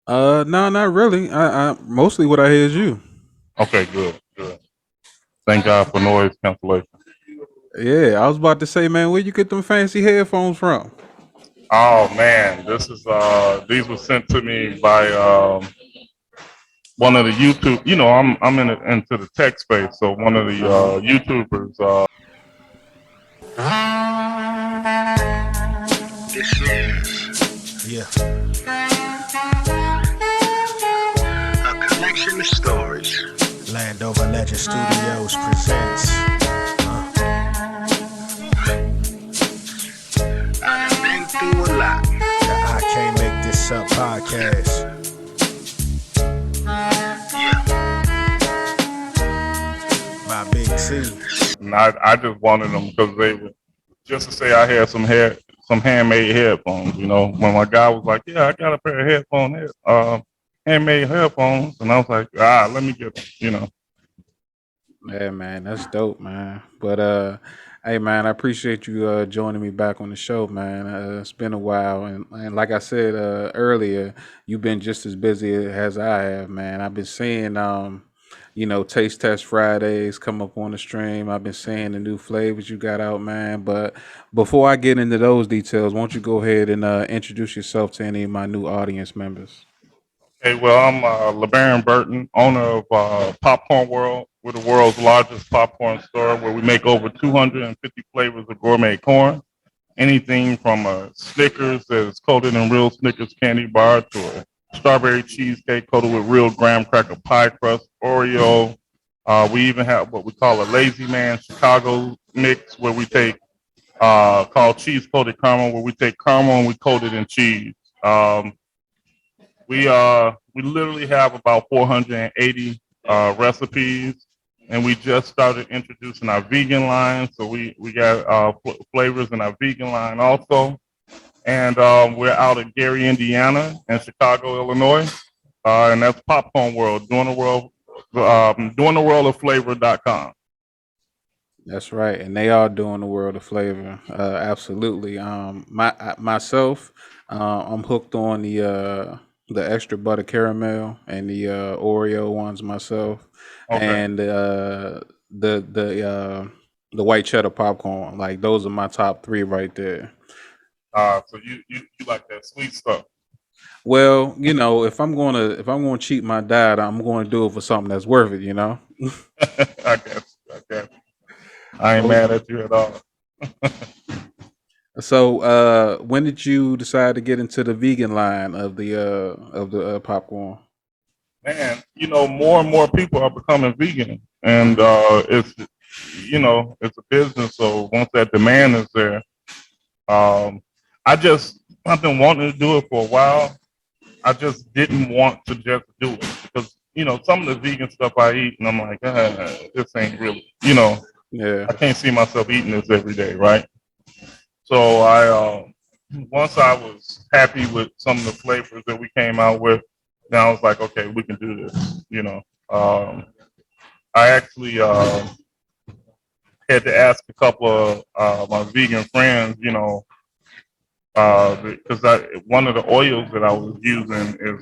No, not really. I mostly what I hear is you. Okay, good, good. Thank God for noise cancellation. Yeah, I was about to say, man, where you get them fancy headphones from? Oh man, this is these were sent to me by one of the YouTube. You know, I'm into the tech space, so one of the Uh huh. YouTubers. This is Yeah, a collection of stories. Landover Legend Studios presents. I've been through a lot. The I Can't Make This Up podcast. Yeah, By Big T. And I just wanted them because they were just to say I had some handmade headphones. You know, when my guy was like, "Yeah, I got a pair of handmade headphones," and I was like, let me get them. You know, Yeah, man, that's dope, man. But hey, man, I appreciate you joining me back on the show, man. It's been a while, and like I said earlier, you've been just as busy as I have, man. I've been seeing Taste Test Fridays come up on the stream. I've been seeing the new flavors you got out, man. But before I get into those details, won't you go ahead and introduce yourself to any of my new audience members? hey, well, I'm Lebarron Burton, owner of Popcorn World. We're the world's largest popcorn store where we make over 250 flavors of gourmet corn. Anything from a Snickers that is coated in real Snickers candy bar to a strawberry cheesecake coated with real graham cracker pie crust, Oreo. We even have what we call a Lazy Man Chicago mix where we take called cheese coated caramel, where we take caramel and we coat it in cheese. Um, we literally have about 480 recipes, and we just started introducing our vegan line. So we got flavors in our vegan line also, and we're out of Gary, Indiana, and Chicago, Illinois, and that's Popcorn World, doing the world of flavor.com. That's right, and they are doing the world of flavor. Absolutely. Myself, I'm hooked on the extra butter caramel and the Oreo ones myself, Okay, and the white cheddar popcorn. Like those are my top three right there. so you like that sweet stuff? Well, if I'm gonna cheat my diet, I'm going to do it for something that's worth it. I guess, I guess. I ain't Most mad at you at all. So, when did you decide to get into the vegan line of the popcorn? Man, more and more people are becoming vegan, and Hmm. it's a business. So once that demand is there, um, I've been wanting to do it for a while. I just didn't want to just do it because some of the vegan stuff I eat, and I'm like, this ain't really, Yeah. I can't see myself eating this every day, right? So once I was happy with some of the flavors that we came out with, then I was like, okay, we can do this. Um, I actually had to ask a couple of my vegan friends, because one of the oils that I was using is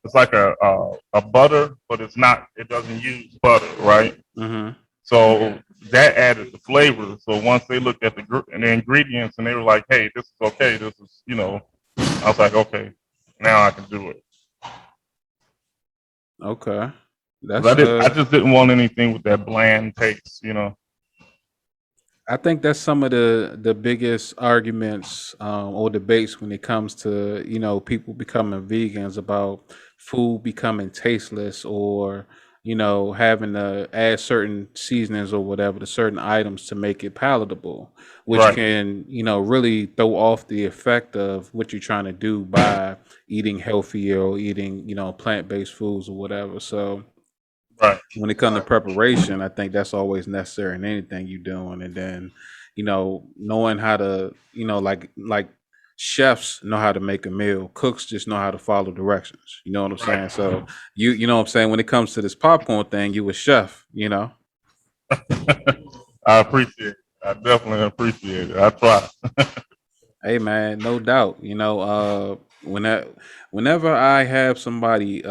it's like a butter, but it's not. It doesn't use butter, right? Hmm. So that added the flavor. So once they looked at the ingredients and they were like, "Hey, this is okay. This is," I was like, "Okay, now I can do it." Okay. Because That's I just didn't want anything with that bland taste. I think that's some of the biggest arguments or debates when it comes to people becoming vegans about food becoming tasteless or having to add certain seasonings or whatever to certain items to make it palatable, which Right, can really throw off the effect of what you're trying to do by eating healthier or eating plant-based foods or whatever. So right, when it comes to preparation, I think that's always necessary in anything you're doing. And then, knowing how to, like chefs know how to make a meal, cooks just know how to follow directions. You know what I'm right. saying? So you know what I'm saying? When it comes to this popcorn thing, you a chef. I appreciate it. I definitely appreciate it. I try. Hey man, no doubt. When that, whenever I have somebody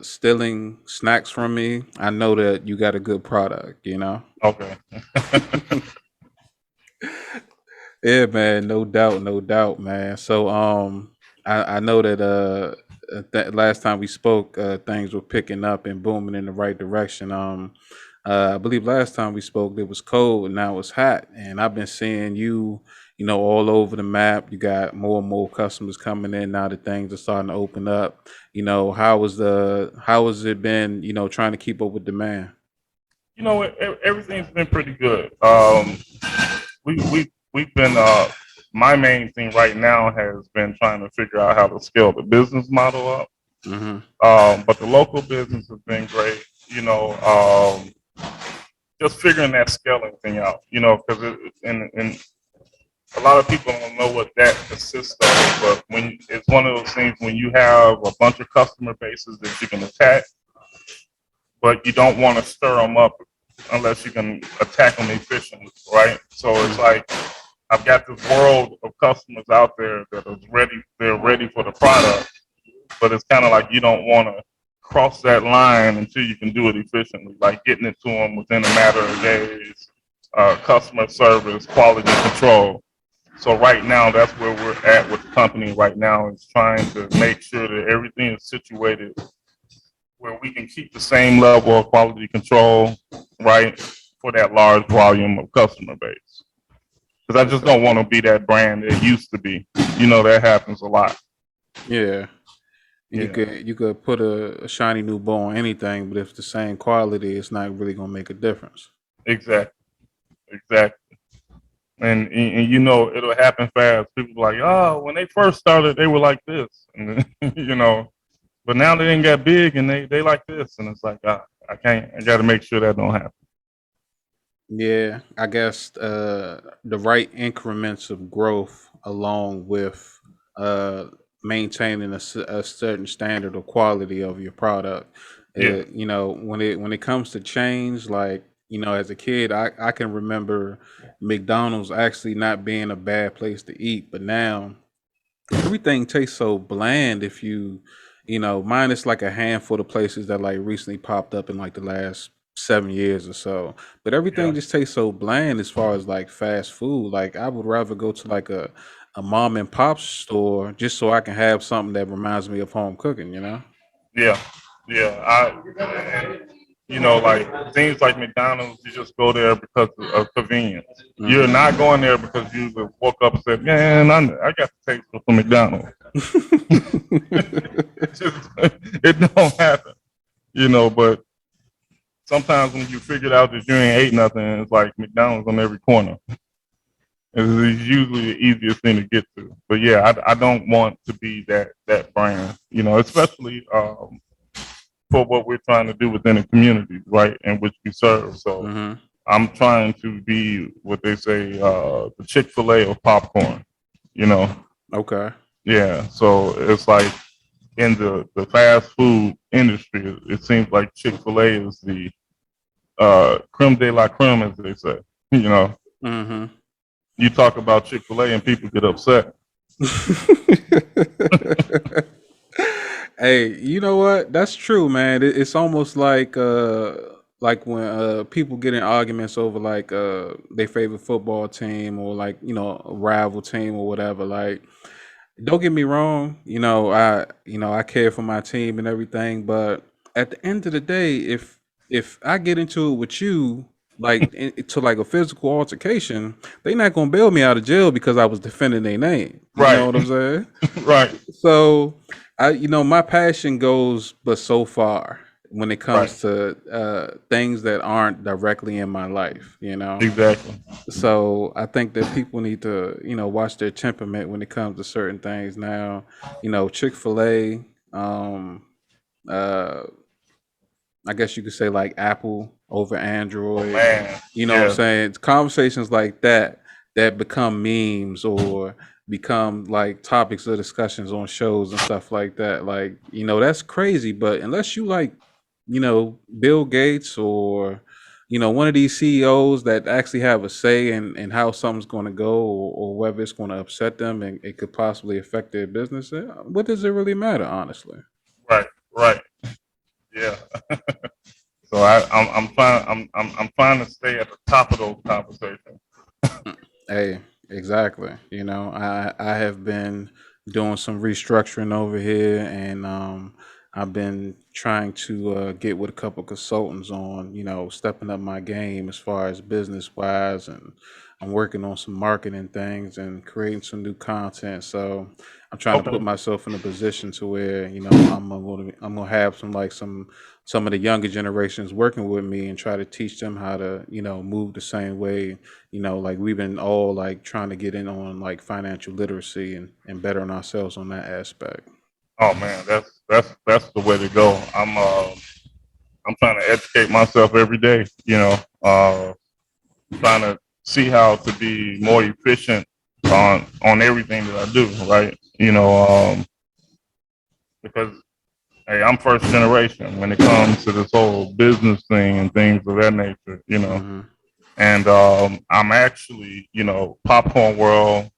stealing snacks from me, I know that you got a good product. You know. Okay. Yeah, man, no doubt, no doubt, man. So, I know that that last time we spoke, things were picking up and booming in the right direction. I believe last time we spoke, it was cold and now it's hot, and I've been seeing you, all over the map. You got more and more customers coming in now that things are starting to open up. How has it been? Trying to keep up with demand. Everything's been pretty good. We've been my main thing right now has been trying to figure out how to scale the business model up. Hmm. But the local business has been great. Just figuring that scaling thing out. Because and a lot of people don't know what that consists of. But when it's one of those things when you have a bunch of customer bases that you can attack, but you don't want to stir them up unless you can attack them efficiently, right? So it's like I've got this world of customers out there that is ready. They're ready for the product, but it's kind of like you don't want to cross that line until you can do it efficiently, like getting it to them within a matter of days, customer service, quality control. So right now, that's where we're at with the company right now is trying to make sure that everything is situated where we can keep the same level of quality control, right, for that large volume of customer base. Because I just Okay. don't want to be that brand it used to be. That happens a lot. Yeah. And you Yeah, could put a shiny new bow on anything, but if it's the same quality, it's not really gonna make a difference. exactly, exactly. And it'll happen fast. People are like, oh, when they first started, they were like this, and but now they ain't got big and they like this, and it's like, I can't. I got to make sure that don't happen. Yeah, I guess the right increments of growth, along with uh, maintaining a certain standard of quality of your product. Yeah, When it comes to change, like as a kid, I can remember McDonald's actually not being a bad place to eat, but now everything tastes so bland. If minus like a handful of places that like recently popped up in like the last 7 years or so, but everything yeah, just tastes so bland as far as like fast food. Like I would rather go to like a mom and pop store just so I can have something that reminds me of home cooking. yeah, yeah. Like things like McDonald's, you just go there because of convenience. You're Hmm. not going there because you woke up and said, "Man, I got the taste for some McDonald's." it just it don't happen, But sometimes when you figure out that you ain't ate nothing, it's like McDonald's on every corner. It's usually the easiest thing to get to. But yeah, I don't want to be that brand, especially for what we're trying to do within the communities, right, in which we serve. So Hmm. I'm trying to be what they say, the Chick-fil-A of popcorn, you know. Okay. Yeah. So it's like in the fast food industry, it seems like Chick-fil-A is the creme de la creme, as they say. You know, Hmm. you talk about Chick-fil-A and people get upset. Hey, you know what? That's true, man. It's almost like when people get in arguments over like their favorite football team or like, a rival team or whatever. Like, don't get me wrong, I care for my team and everything, but at the end of the day, if I get into it with you, like to like a physical altercation, they not gonna bail me out of jail because I was defending their name. You know Right. what I'm saying? Right. So my passion goes but so far when it Right. comes to things that aren't directly in my life. Exactly. So I think that people need to, watch their temperament when it comes to certain things. Now, Chick-fil-A, uh, I guess you could say like Apple over Oh Android. man. You know what I'm Yeah. saying? It's conversations like that become memes or become like topics of discussions on shows and stuff like that. Like, that's crazy. But unless you like, Bill Gates or one of these CEOs that actually have a say in how something's going to go, or whether it's going to upset them and it could possibly affect their business. What does it really matter, honestly? Right, right, yeah. So I'm trying to stay at the top of those conversations. Hey, exactly. I have been doing some restructuring over here, and I've been trying to get with a couple consultants on, stepping up my game as far as business wise, and I'm working on some marketing things and creating some new content. So I'm trying to put Okay, myself in a position to where, I'm gonna have some of the younger generations working with me and try to teach them how to, move the same way, like we've been all like trying to get in on like financial literacy and bettering ourselves on that aspect. oh man, that's the way to go. I'm trying to educate myself every day. Trying to see how to be more efficient on everything that I do. Right, because hey, I'm first generation when it comes to this whole business thing and things of that nature. Hmm. And I'm actually, popcorn world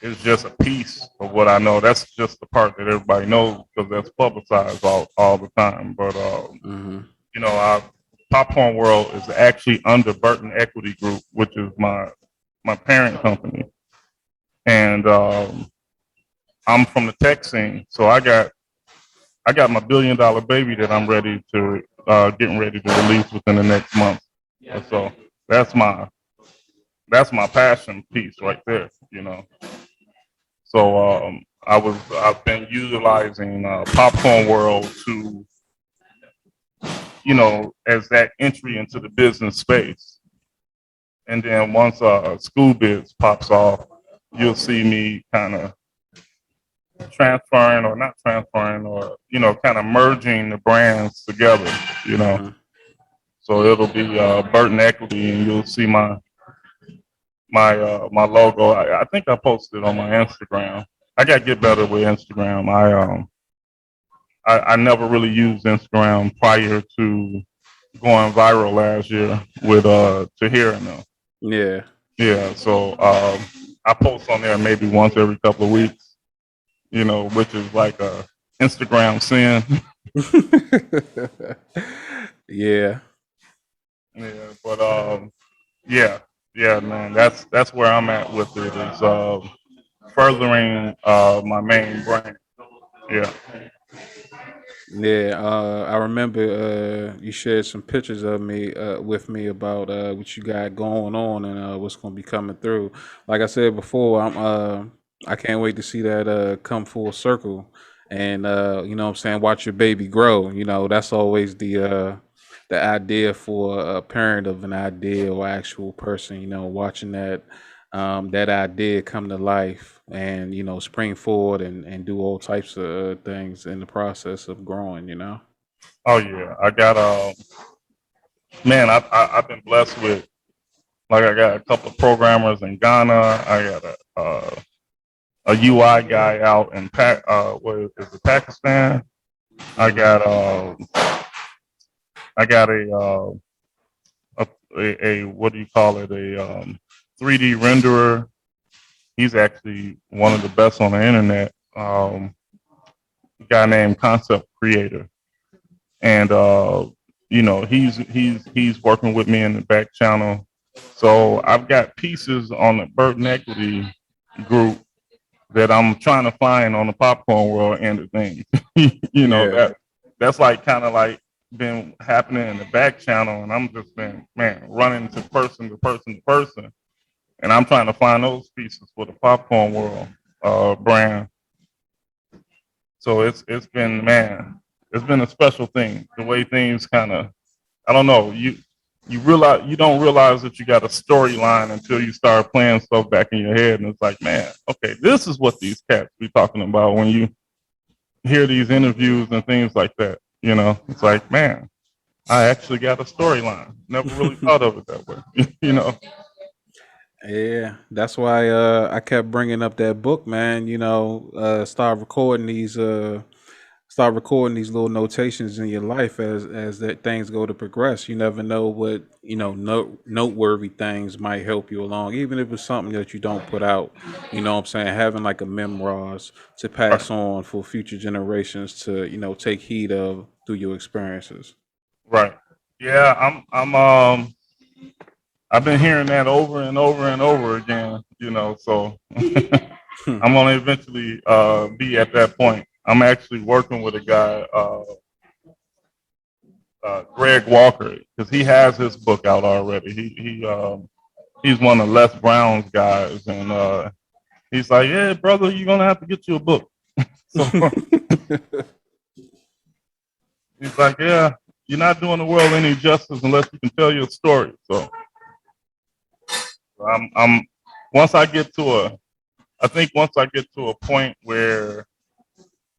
is just a piece of what I know. That's just the part that everybody knows because that's publicized all the time. But Hmm. our popcorn world is actually under Burton Equity Group, which is my parent company, and I'm from the tech scene, so I got my $1 billion baby that I'm ready to getting ready to release within the next month. So that's my that's my passion piece right there. So I've been utilizing Popcorn World to as that entry into the business space, and then once School Biz pops off, you'll see me kind of transferring or not transferring or kind of merging the brands together. You know, Hmm. so it'll be Burton Equity, and you'll see my logo. I think I posted on my Instagram. I got to get better with Instagram. I never really used Instagram prior to going viral last year with Tahir and them. Yeah. Yeah, so I post on there maybe once every couple of weeks, which is like a Instagram sin. Yeah. Yeah, but yeah, yeah, man, that's where I'm at with it is furthering my main brand. Yeah. Yeah, I remember you shared some pictures of me with me about what you got going on and what's going to be coming through. Like I said before, I can't wait to see that come full circle, and what I'm saying, watch your baby grow. That's always the idea for a parent of an idea or actual person. Watching that idea come to life and spring forward and do all types of things in the process of growing. Oh yeah, I got man, I've been blessed with like I got a couple of programmers in Ghana. I got a UI guy out in what is it, Pakistan. I Hmm. got I got a what do you call it, a 3D renderer. He's actually one of the best on the internet. A guy named Concept Creator, and he's working with me in the back channel. So I've got pieces on the Burton Equity group that I'm trying to find on the popcorn world end of things. Yeah. That's like kind of like been happening in the back channel, and I'm just been man running to person to person to person, and I'm trying to find those pieces for the popcorn world brand. So it's been man, it's been a special thing. The way things kind of I don't know you don't realize that you got a storyline until you start playing stuff back in your head, and it's like man, okay, this is what these cats be talking about when you hear these interviews and things like that. It's like man, I actually got a storyline. Never really thought of it that way. Yeah, that's why I kept bringing up that book, man. Start recording start recording these little notations in your life as that things go to progress. You never know what noteworthy things might help you along, even if it's something that you don't put out. You know what I'm saying? Having like a memoirs to Right. pass on for future generations to take heed of through your experiences. Right. Yeah, I've been hearing that over and over and over again, so I'm gonna eventually be at that point. I'm actually working with a guy, Greg Walker, because he has his book out already. He's one of Les Brown's guys, and he's like, "Yeah, brother, you're gonna have to get you a book." So he's like, "Yeah, you're not doing the world any justice unless you can tell your story." So I'm once I get to a, I think once I get to a point where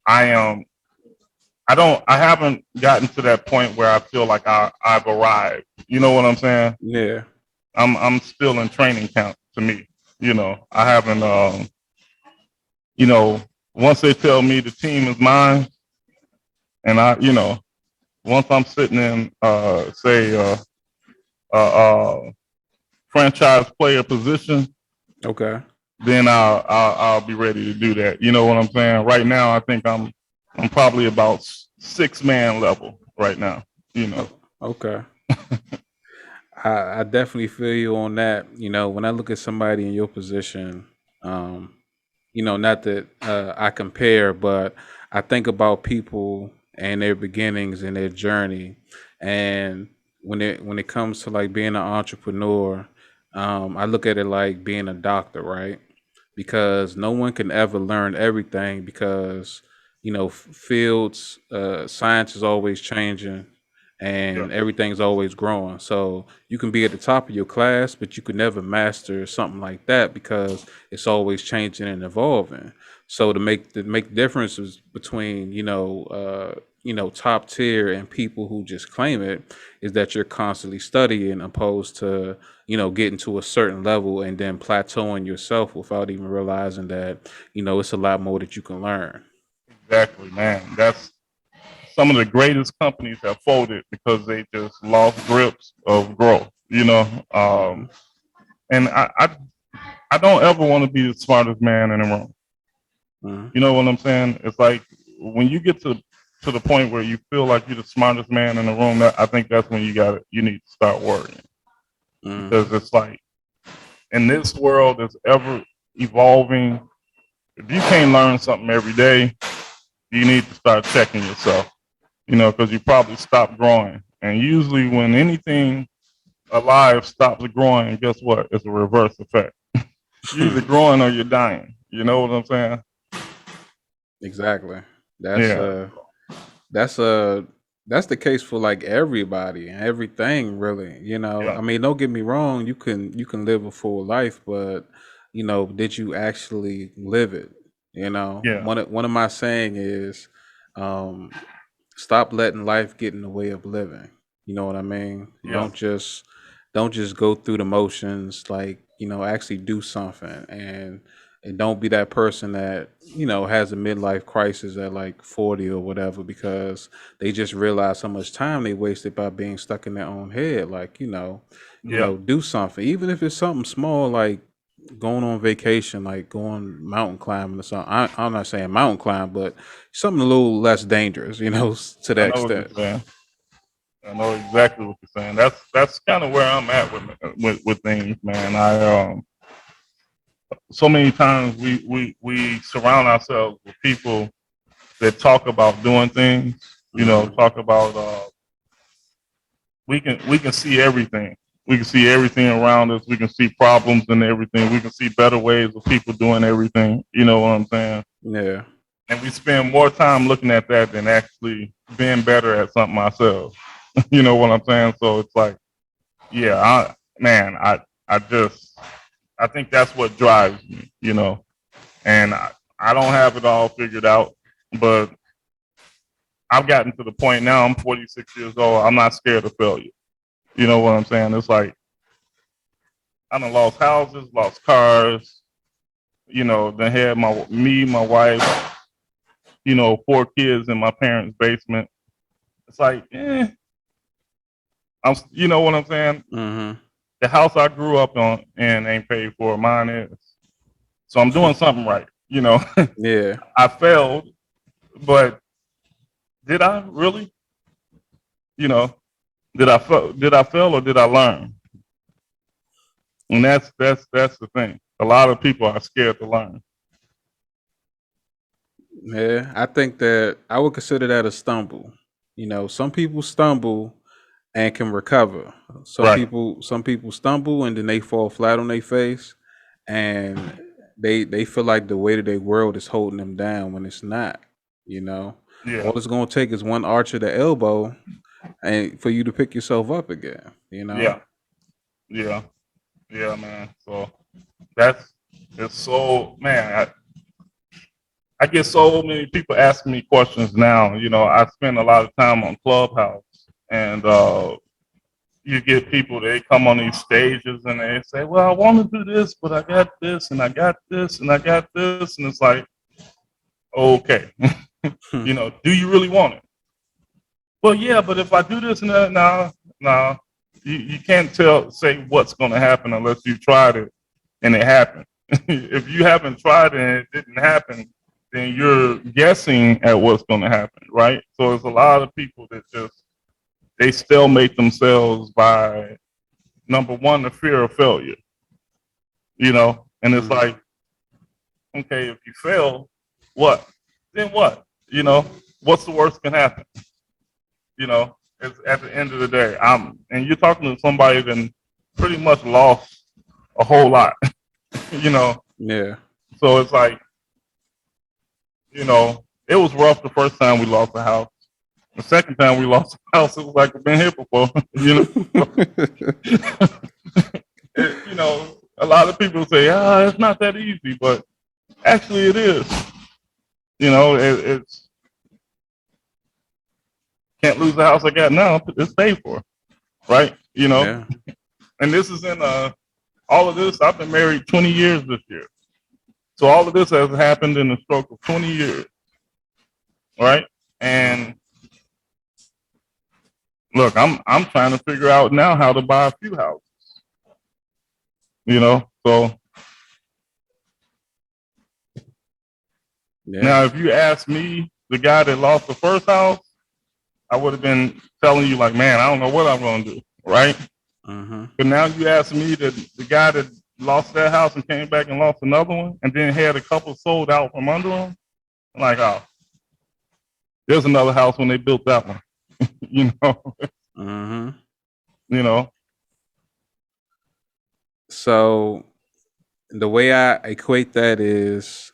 I am, I haven't gotten to that point where I feel like I've arrived. You know what I'm saying? Yeah. I'm still in training camp to me. I haven't, you know, once they tell me the team is mine, and once I'm sitting in, say, franchise player position, Okay. then I'll be ready to do that. You know what I'm saying? Right now, I think I'm probably about 6-man level right now. You know. Oh, okay. I definitely feel you on that. When I look at somebody in your position, um, not that I compare, but I think about people and their beginnings and their journey. And when it comes to like being an entrepreneur, I look at it like being a doctor, right? Because no one can ever learn everything because fields, science is always changing Yeah. and everything's always growing. So you can be at the top of your class, but you could never master something like that because it's always changing and evolving. So to make differences between top tier and people who just claim it is that you're constantly studying opposed to getting to a certain level and then plateauing yourself without even realizing that it's a lot more that you can learn. Exactly, man. That's some of the greatest companies have folded because they just lost grips of growth. Mhm. And I don't ever want to be the smartest man in the room. Mhm. You know what I'm saying? It's like when you get to the point where you feel like you're the smartest man in the room, I think that's when you need to start worrying, because Mhm. it's like in this world that's ever evolving, if you can't learn something every day, you need to start checking yourself. Because you probably stopped growing. And usually, when anything alive stops growing, guess what? It's a reverse effect. You're either growing or you're dying. You know what I'm saying? Exactly. That's Yeah, uh that's uh that's the case for like everybody and everything really. yeah, I mean, don't get me wrong, you can live a full life, but did you actually live it? yeah, One of my saying is um stop letting life get in the way of living. You know what I mean? yeah, Don't just go through the motions, like, actually do something and don't be that person that, has a midlife crisis at like 40 or whatever because they just realize how much time they wasted by being stuck in their own head. Like, yeah. do something. Even if it's something small like going on vacation, like going mountain climbing or something. I'm not saying mountain climb, but something a little less dangerous, to I that know what you're extent. saying. I know exactly what you're saying. That's kind of where I'm at with things, man. So many times we surround ourselves with people that talk about doing things. Hmm. Talk about we can see everything. We can see everything around us. We can see problems and everything. We can see better ways of people doing everything. You know what I'm saying? Yeah. And we spend more time looking at that than actually being better at something ourselves. You know what I'm saying? So it's like, yeah, man, I think that's what drives me. And I don't have it all figured out, but I've gotten to the point now. I'm 46 years old. I'm not scared of failure. You know what I'm saying? It's like I done lost houses, lost cars. Then had my wife. four kids in my parents' basement. It's like, you know what I'm saying? Mm-hmm. The house I grew up on and ain't paid for. Mine is. So I'm doing something right. Yeah. I failed, but did I really? You know, did I fail or did I learn? And that's the thing. A lot of people are scared to learn. Yeah. I think that I would consider that a stumble. Some people stumble and can recover. Right. Some people stumble and then they fall flat on their face, and they feel like the weight of their world is holding them down when it's not. You know, Yeah. all it's gonna take is one arch of the elbow, and for you to pick yourself up again. Yeah. Yeah. Yeah, man. So that's it's so man. I get so many people asking me questions now. I spend a lot of time on Clubhouse, and you get people, they come on these stages and they say, well, I want to do this, but I got this and I got this and I got this. And it's like, okay, do you really want it? Well, yeah, but if I do this and that, no, you can't say what's going to happen unless you tried it and it happened. If you haven't tried it and it didn't happen, then you're guessing at what's going to happen, right? So there's a lot of people that they stalemate themselves by number one, the fear of failure, and it's Mhm. like, okay, if you fail, what? Then what? What's the worst can happen? It's at the end of the day, and you're talking to somebody that pretty much lost a whole lot, you know. Yeah. So it's like, it was rough the first time we lost a house. The second time we lost a house, it was like we've been here before, a lot of people say, it's not that easy, but actually it is. It's can't lose the house I got now. It's paid for, right? Yeah. And this is in all of this. I've been married 20 years this year, so all of this has happened in the stroke of 20 years, right? Mhm. And look, I'm trying to figure out now how to buy a few houses, So Yeah. now, if you ask me, the guy that lost the first house, I would have been telling you like, man, I don't know what I'm going to do, right? Mhm. But now you ask me the guy that lost that house and came back and lost another one, and then had a couple sold out from under him. I'm like, oh, there's another house when they built that one, you know, Mhm. you know. So the way I equate that is,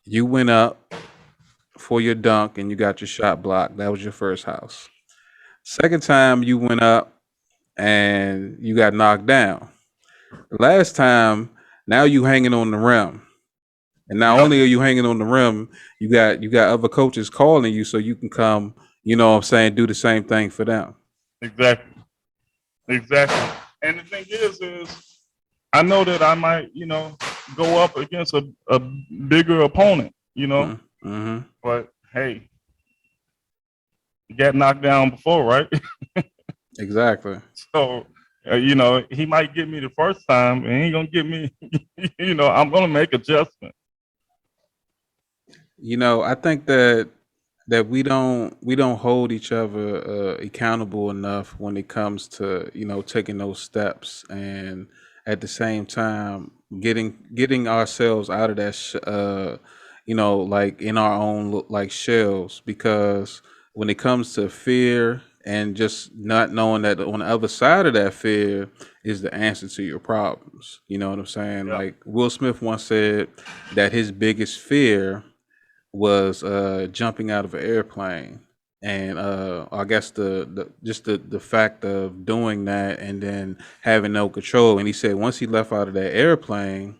you went up for your dunk and you got your shot blocked. That was your first house. Second time you went up and you got knocked down. The last time, now you hanging on the rim. And not Yep, only are you hanging on the rim, you got other coaches calling you so you can come, what I'm saying, do the same thing for them. exactly, exactly. And the thing is I know that I might, go up against a bigger opponent, Mm-hmm. but hey, you got knocked down before, right? Exactly. So, he might get me the first time, and he ain't gonna get me. I'm gonna make adjustments. I think that we don't hold each other accountable enough when it comes to taking those steps, and at the same time getting ourselves out of that like in our own like shells, because when it comes to fear and just not knowing that on the other side of that fear is the answer to your problems. You know what I'm saying? Yeah, Like Will Smith once said that his biggest fear was jumping out of an airplane, and I guess the fact of doing that and then having no control. And he said once he left out of that airplane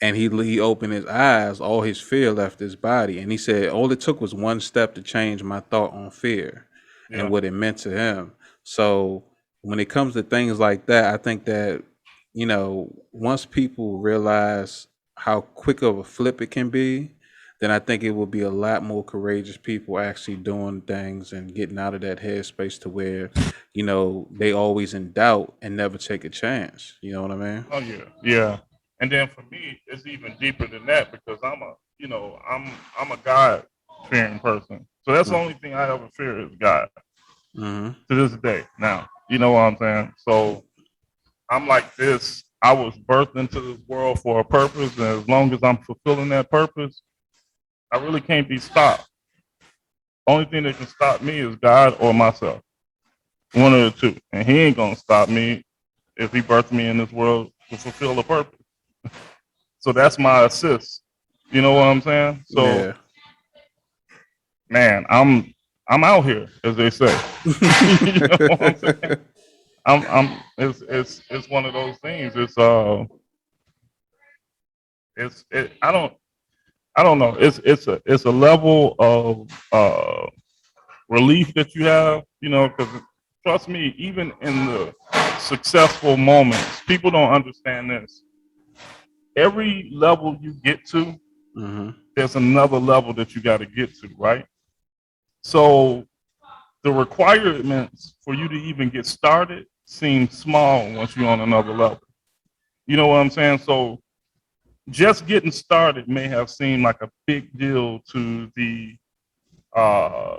and he opened his eyes, all his fear left his body. And he said all it took was one step to change my thought on fear and yeah, what it meant to him. So when it comes to things like that, I think that once people realize how quick of a flip it can be, then I think it would be a lot more courageous people actually doing things and getting out of that headspace to where, they always in doubt and never take a chance. You know what I mean? Oh yeah, yeah. And then for me, it's even deeper than that because I'm a God fearing person. So that's the only thing I ever fear is God Mm-hmm. to this day. Now, you know what I'm saying? So I'm like this. I was birthed into this world for a purpose, and as long as I'm fulfilling that purpose, I really can't be stopped. Only thing that can stop me is God or myself. One of the two. And he ain't gonna stop me if he birthed me in this world to fulfill a purpose. So that's my assist. You know what I'm saying? So Yeah. man, I'm out here, as they say. You know what I'm saying? I'm it's one of those things. I don't know. It's a level of relief that you have, because trust me, even in the successful moments, people don't understand this. Every level you get to, Mm-hmm. there's another level that you got to get to, right? So the requirements for you to even get started seem small once you're on another level. You know what I'm saying? So just getting started may have seemed like a big deal to the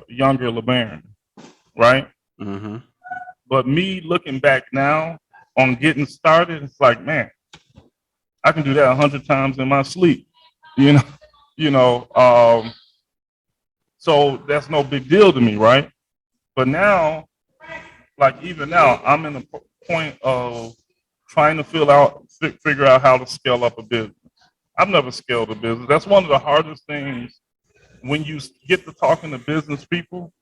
younger Lebarron, right? Mm-hmm. But me looking back now on getting started, it's like, man, I can do that 100 times in my sleep. You know, you know. So that's no big deal to me, right? But now, like even now, I'm in the point of trying to figure out how to scale up a business. I've never scaled a business. That's one of the hardest things when you get to talking to business people.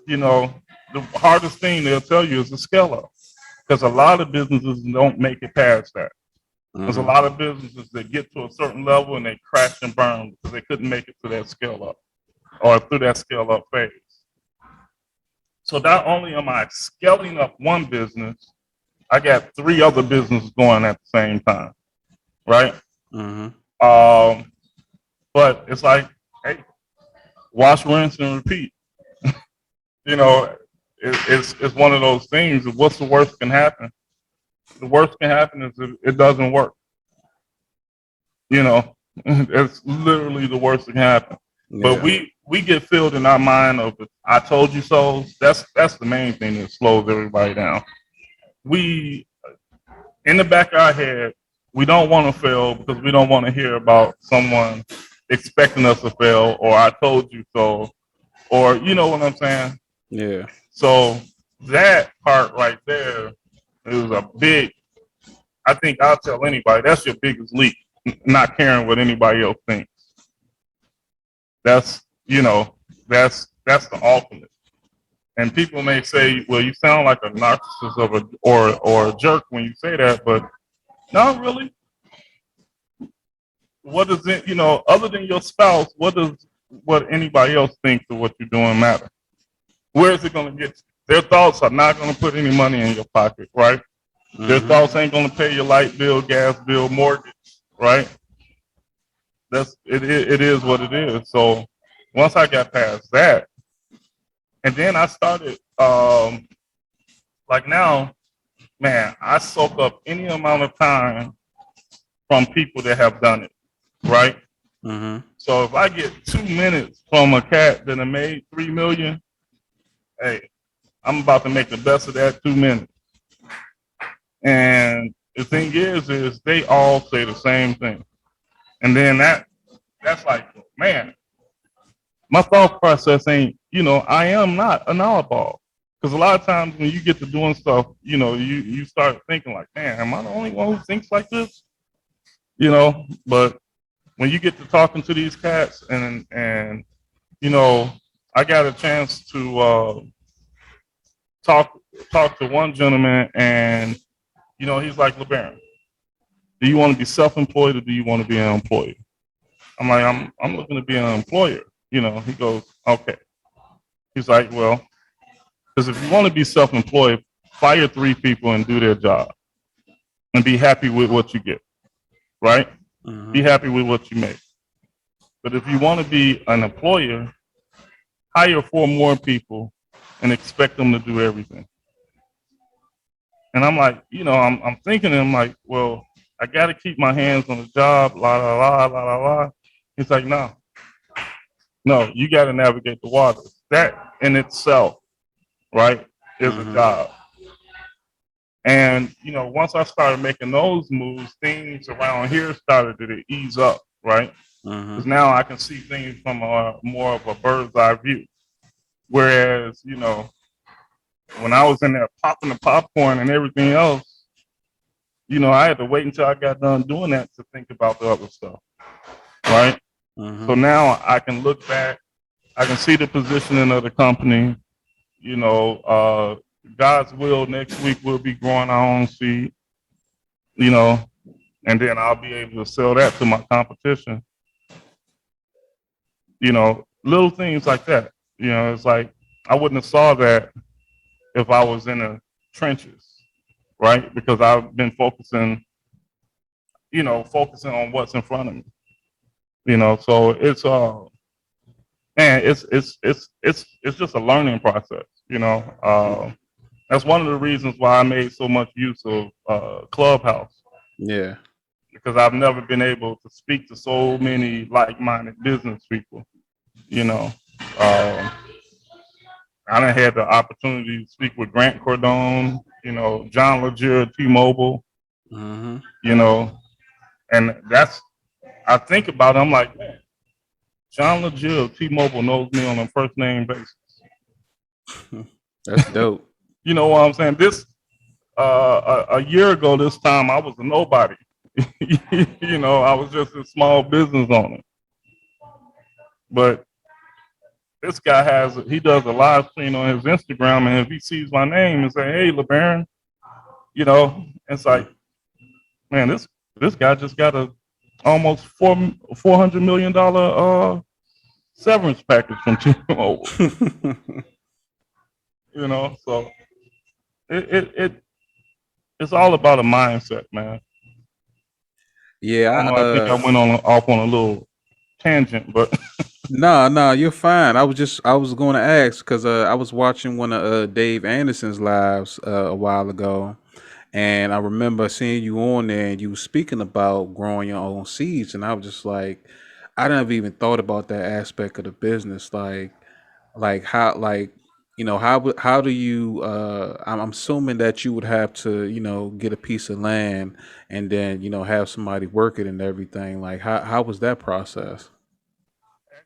You know, the hardest thing they'll tell you is to scale up because a lot of businesses don't make it past that. There's a Mm-hmm. lot of businesses that get to a certain level and they crash and burn because they couldn't make it to that scale up or through that scale up phase. So not only am I scaling up one business, I got three other businesses going at the same time, right? Mm-hmm. Um, but it's like, hey, wash, rinse, and repeat. You know, it's one of those things. What's the worst can happen? The worst can happen is it doesn't work. You know, it's literally the worst that can happen. But Yeah. we get filled in our mind of "I told you so." That's the main thing that slows everybody down. We in the back of our head, we don't want to fail because we don't want to hear about someone expecting us to fail or "I told you so," or you know what I'm saying. Yeah. So that part right there is a big. I think I'll tell anybody that's your biggest leak, not caring what anybody else thinks. That's that's the ultimate. And people may say, "Well, you sound like a narcissist or a jerk when you say that," but not really. What does it, other than your spouse? What anybody else thinks of what you're doing matter? Where is it going to get? Their thoughts are not going to put any money in your pocket, right? Their Mm-hmm. thoughts ain't going to pay your light bill, gas bill, mortgage, right? It is what it is. So once I got past that, and then I started like now, man, I soak up any amount of time from people that have done it, right? Mm-hmm. So if I get 2 minutes from a cat that made 3 million, hey, I'm about to make the best of that 2 minutes. And the thing is they all say the same thing. And then that's like, man, my thought process ain't, I am not a knowledgeable. Because a lot of times when you get to doing stuff, you start thinking like, man, am I the only one who thinks like this? But when you get to talking to these cats and you know, I got a chance to talk talk to one gentleman and he's like, LeBaron, do you want to be self-employed or do you want to be an employee? I'm like, I'm looking to be an employer. He goes, okay. He's like, well, because if you want to be self-employed, fire 3 people and do their job and be happy with what you get, right? Mm-hmm. Be happy with what you make. But if you want to be an employer, hire 4 more people and expect them to do everything. And I'm like, I'm thinking, and I'm like, well, I got to keep my hands on the job, la la la la la la. He's like, no, you got to navigate the waters. That in itself, right, is a Mm-hmm. job. And once I started making those moves, things around here started to ease up, right? Mm-hmm. Because now I can see things from a more of a bird's eye view. Whereas, when I was in there popping the popcorn and everything else, I had to wait until I got done doing that to think about the other stuff, right? So Mm-hmm. now I can look back, I can see the positioning of the company. God's will, next week we'll be growing our own seed, you know, and then I'll be able to sell that to my competition. Little things like that. It's like I wouldn't have saw that if I was in the trenches, right? Because I've been focusing on what's in front of me. So it's man, it's just a learning process. That's one of the reasons why I made so much use of Clubhouse, Yeah. because I've never been able to speak to so many like-minded business people. You know, um, I done had the opportunity to speak with Grant Cardone, John Legere, T-Mobile, Mm-hmm. you know, and I think about it, I'm like, man, John Legere, T-Mobile knows me on a first name basis. That's dope. You know what I'm saying? This a year ago, this time I was a nobody. I was just a small business owner. But this guy he does a live stream on his Instagram, and if he sees my name and say, "Hey, Lebarron," it's like, man, this guy just got a almost $400 million severance package from T-Mobile. So it's all about a mindset, man. I don't Yeah, know. I think I went off on a little tangent, but no, you're fine. I was going to ask because I was watching one of Dave Anderson's lives a while ago, and I remember seeing you on there, and you were speaking about growing your own seeds, and I was just like, I never even thought about that aspect of the business, like how, how do you? I'm assuming that you would have to, get a piece of land, and then have somebody work it and everything. Like how was that process?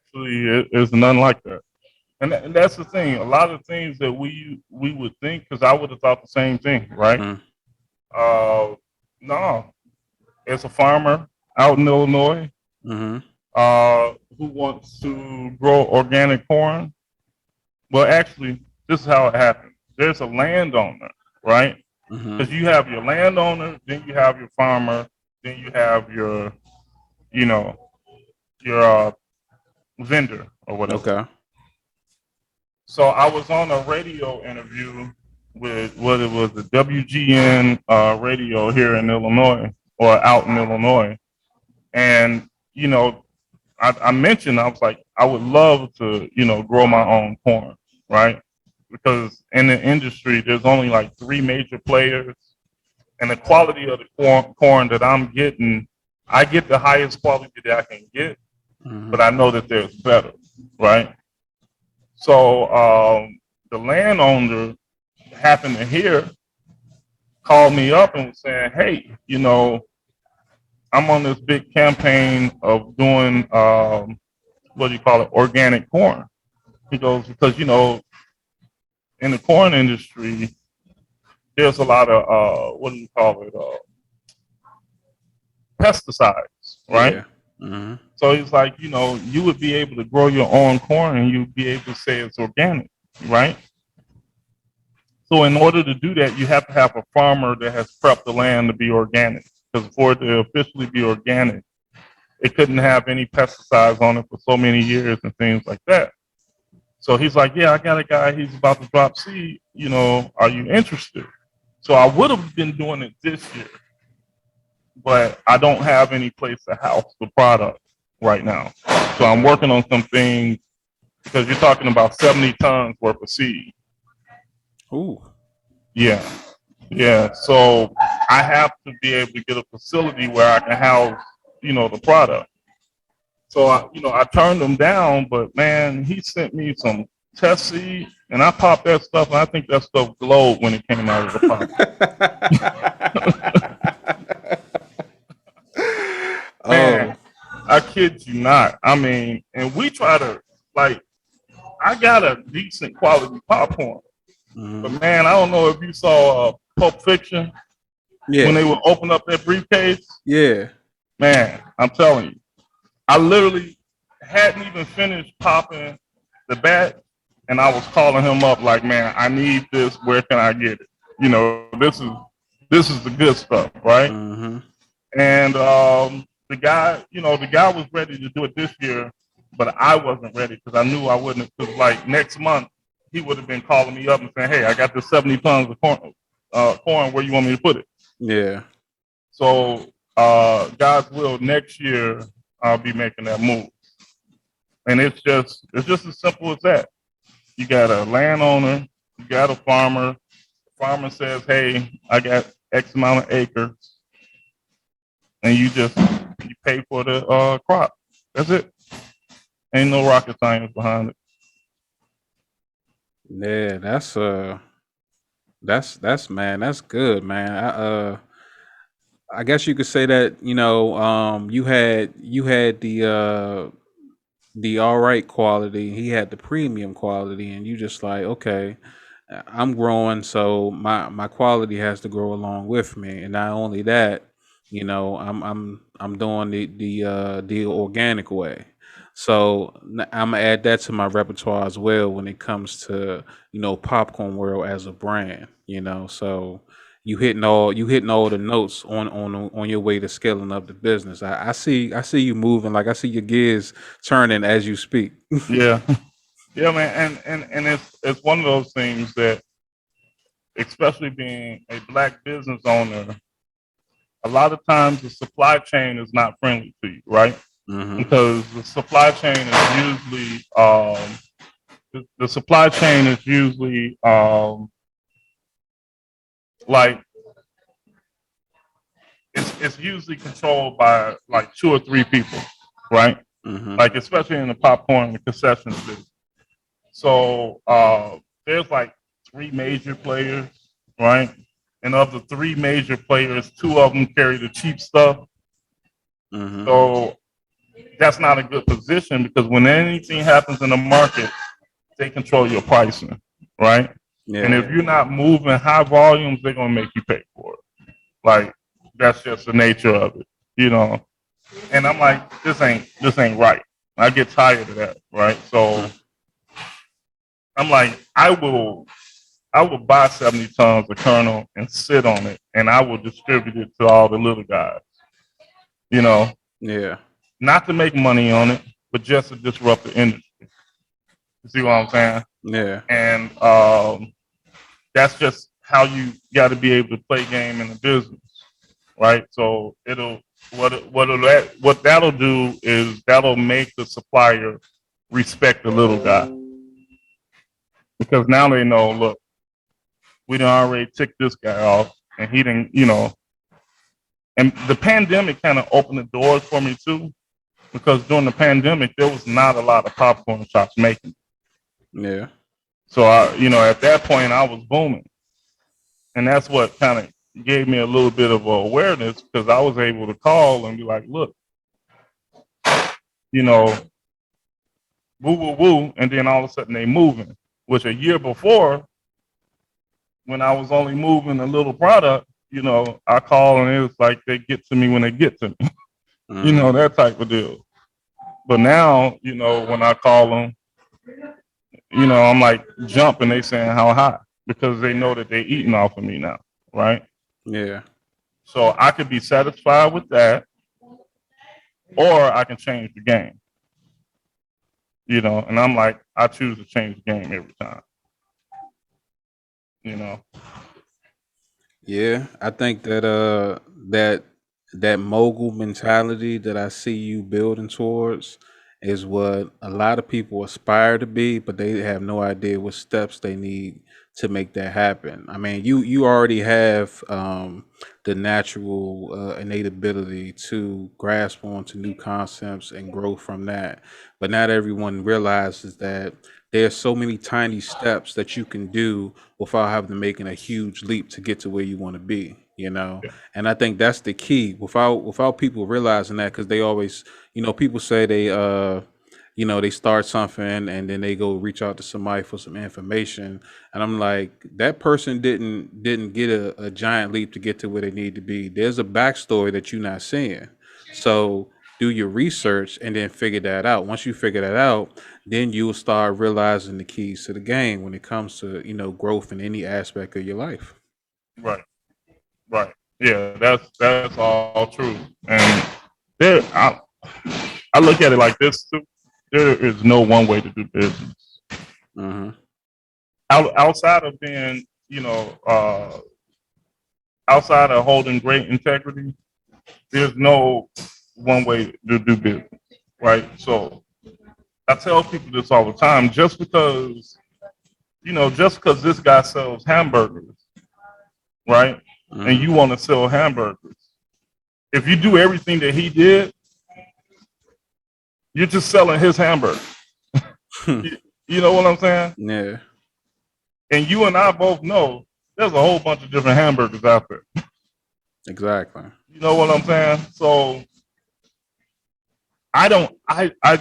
actually, it's none like that. And that's the thing. A lot of things that we would think, because I would have thought the same thing, right? Mm, Uh, no, as a farmer out in Illinois, mm-hmm. who wants to grow organic corn. Well, actually, this is how it happens. There's a landowner, right? Mm-hmm. Because you have your landowner, then you have your farmer, then you have you know, your vendor or whatever. Okay. So I was on a radio interview with what it was, the WGN radio here in Illinois or out in Illinois, and I mentioned, I was like, I would love to grow my own corn, right? Because in the industry, there's only like 3 major players, and the quality of the corn that I'm getting, I get the highest quality that I can get, Mm-hmm. but I know that there's better, right? So the landowner happened to hear, called me up and was saying, hey, I'm on this big campaign of doing what do you call it, organic corn. He goes, because in the corn industry, there's a lot of what do you call it, pesticides, right? Yeah. Mm-hmm. So he's like, you would be able to grow your own corn and you'd be able to say it's organic, right? So in order to do that, you have to have a farmer that has prepped the land to be organic. Because for it to officially be organic, it couldn't have any pesticides on it for so many years and things like that. So he's like, yeah, I got a guy, he's about to drop seed, are you interested? So I would have been doing it this year, but I don't have any place to house the product. right now. So I'm working on some things because you're talking about 70 tons worth of seed. Ooh. Yeah. Yeah. So I have to be able to get a facility where I can house, the product. So I turned him down, but man, he sent me some test seed and I popped that stuff and I think that stuff glowed when it came out of the pop. Man, Oh. I kid you not. I mean, and we try to like I got a decent quality popcorn. But Mhm. man, I don't know if you saw Pulp Fiction when Yeah. they would open up that briefcase. Yeah. Man, I'm telling you, I literally hadn't even finished popping the bat, and I was calling him up like, "Man, I need this. Where can I get it? This is the good stuff, right?" Mhm. And the guy was ready to do it this year, but I wasn't ready because I knew I wouldn't. Because like next month, he would have been calling me up and saying, "Hey, I got this 70 tons of corn. Where you want me to put it?" Yeah. So, God's will, next year I'll be making that move, and it's just as simple as that. You got a landowner, you got a farmer. The farmer says, "Hey, I got X amount of acres," and you pay for the crop. That's it. Ain't no rocket science behind it. Yeah, that's man, that's good, man. I guess you could say that, you had the all right quality, he had the premium quality, and you just like, okay, I'm growing, so my quality has to grow along with me. And not only that, I'm doing the organic way. So I'm gonna add that to my repertoire as well when it comes to Popcorn World as a brand. So you hitting all the notes on your way to scaling up the business. I see you moving, like I see your gears turning as you speak. Yeah, yeah, man. And it's one of those things that, especially being a black business owner, a lot of times the supply chain is not friendly to you, right? Hmm. Because the supply chain is usually like it's usually controlled by like two or three people, right? Hmm. Like especially in the popcorn and the concessions business. So there's like three major players, right? And of the three major players, two of them carry the cheap stuff. Hmm. So that's not a good position because when anything happens in the market, they control your pricing, right? And Yeah. if you're not moving high volumes, they're gonna make you pay for it. Like that's just the nature of it, you know. And I'm like, this ain't right. I get tired of that, right? So Mm. I'm like, I will buy 70 tons of kernel and sit on it, and I will distribute it to all the little guys, you know, Yeah. not to make money on it, but just to disrupt the industry. You see what I'm saying? Yeah. And that's just how you got to be able to play game in the business, right? So what that'll do is that'll make the supplier respect the little guy because now they know, look, we done already ticked this guy off, and he didn't, And the pandemic kind of opened the doors for me too, because during the pandemic there was not a lot of popcorn shops making. Yeah. So at that point I was booming, and that's what kind of gave me a little bit of awareness because I was able to call and be like, look, you know, woo woo woo, and then all of a sudden they moving. Which a year before, when I was only moving a little product, I call and it was like they get to me when they get to me, Hmm. that type of deal. But now, when I call them, I'm like jumping. They saying how high because they know that they're eating off of me now, right? Yeah. So I could be satisfied with that, or I can change the game, And I'm like, I choose to change the game every time, you know. Yeah. I think that that mogul mentality that I see you building towards is what a lot of people aspire to be, but they have no idea what steps they need to make that happen. I mean, you already have the natural innate ability to grasp onto new concepts and grow from that, but not everyone realizes that there's so many tiny steps that you can do without having to making a huge leap to get to where you want to be. Yeah. And I think that's the key without people realizing that, because they always, people say they they start something and then they go reach out to somebody for some information, and I'm like, that person didn't get a giant leap to get to where they need to be. There's a backstory that you're not seeing. So do your research and then figure that out. Once you figure that out, then you'll start realizing the keys to the game when it comes to growth in any aspect of your life. Right. Right. Yeah. That's all true. And there, I look at it like this too. There is no one way to do business. Hmm. Outside of being, outside of holding great integrity, there's no one way to do business, right? So I tell people this all the time. Just because this guy sells hamburgers, right, and Hmm. you want to sell hamburgers, if you do everything that he did, you're just selling his hamburger. You know what I'm saying? Yeah, And you and I both know there's a whole bunch of different hamburgers out there. exactly. You know what I'm saying? So I don't.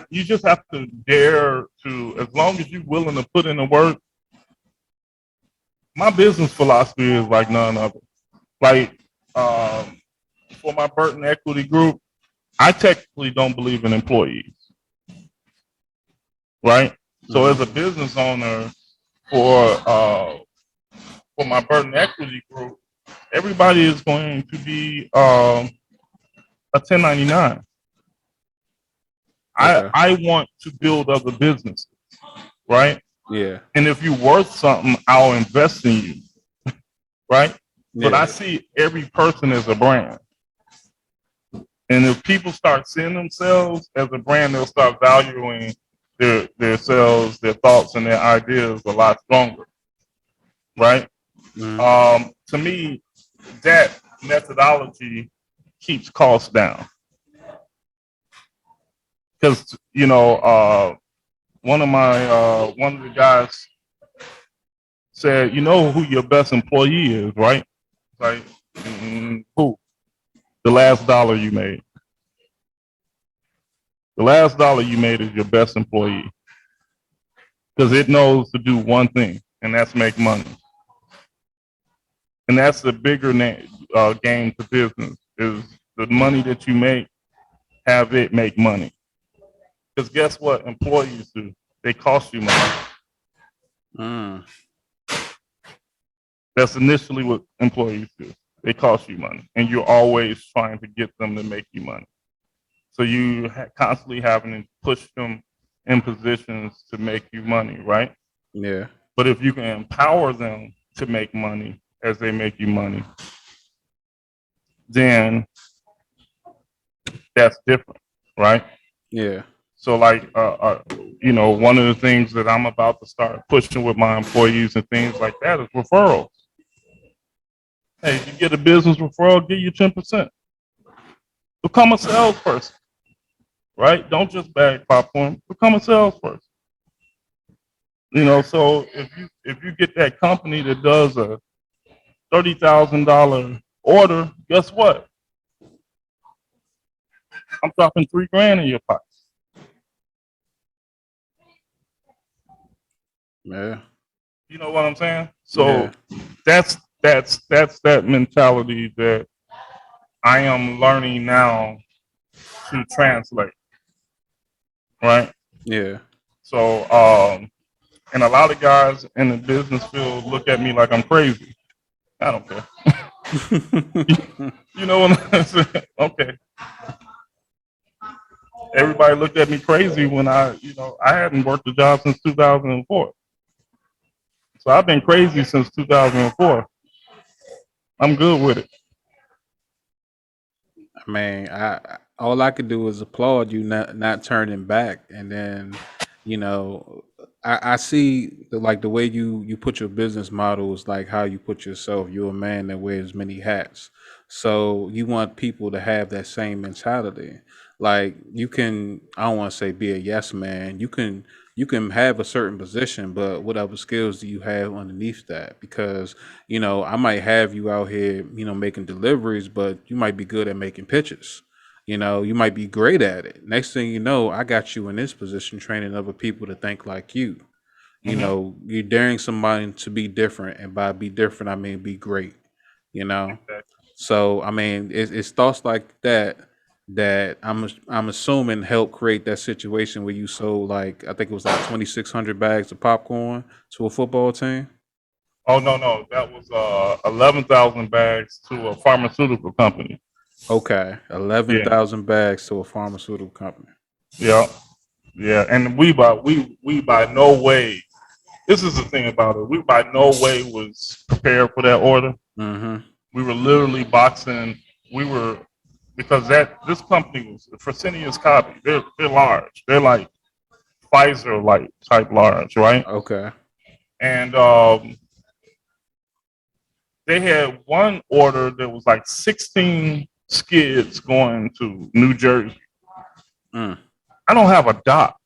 You just have to dare to, as long as you're willing to put in the work. My business philosophy is like none other. Like um, for my Burton Equity Group, I technically don't believe in employees, right? So Hmm. as a business owner for uh, for my Burton Equity Group, everybody is going to be a 1099. Okay. I want to build other businesses, right? Yeah. And if you're worth something, I'll invest in you, right? But I Yeah. see every person as a brand. And if people start seeing themselves as a brand, they'll start valuing their selves, their thoughts, and their ideas a lot stronger, right? Hmm. To me, that methodology keeps costs down because one of the guys said, "You know who your best employee is, right?" Like, who? The last dollar you made. The last dollar you made is your best employee because it knows to do one thing, and that's make money. And that's the bigger game to business is the money that you make, have it make money. Because guess what employees do? They cost you money. Mm. That's initially what employees do. They cost you money, and you're always trying to get them to make you money. So you constantly having to push them in positions to make you money, right? Yeah. But if you can empower them to make money as they make you money, then that's different, right? Yeah. So, like, one of the things that I'm about to start pushing with my employees and things like that is referrals. Hey, if you get a business referral, give you 10%. Become a salesperson, right? Don't just bag popcorn. Become a salesperson. So if you get that company that does a $30,000 order, guess what? I'm dropping 3 grand in your pocket. Yeah. You know what I'm saying? Yeah. So that's that mentality that I am learning now to translate, right? Yeah. So and a lot of guys in the business field look at me like I'm crazy. I don't care. You know what I'm saying? Okay. Everybody looked at me crazy when I hadn't worked a job since 2004. So I've been crazy since 2004. I'm good with it. Man, all I could do is applaud you not turning back, and then you know I see the way you put your business model is like how you put yourself. You're a man that wears many hats, so you want people to have that same mentality. Like you can, I don't want to say be a yes man. You can have a certain position, but what other skills do you have underneath that? Because I might have you out here, making deliveries, but you might be good at making pitches. You might be great at it. Next thing you know, I got you in this position training other people to think like you. Hmm. You're daring somebody to be different. And by be different, I mean be great, you know? Exactly. So, I mean, it's thoughts like that I'm assuming help create that situation where you sold like I think it was like 2,600 bags of popcorn to a football team. Oh no, no, that was 11,000 bags to a pharmaceutical company. Okay, eleven Yeah, thousand bags to a pharmaceutical company. yeah, yeah. And we by no way. This is the thing about it. We by no way was prepared for that order. Mm-hmm. We were literally boxing. We were because that this company was Fresenius Kabi. They're large. They're like Pfizer like type large, right? Okay. And they had one order that was like 16 skids going to New Jersey. Mm. I don't have a dock.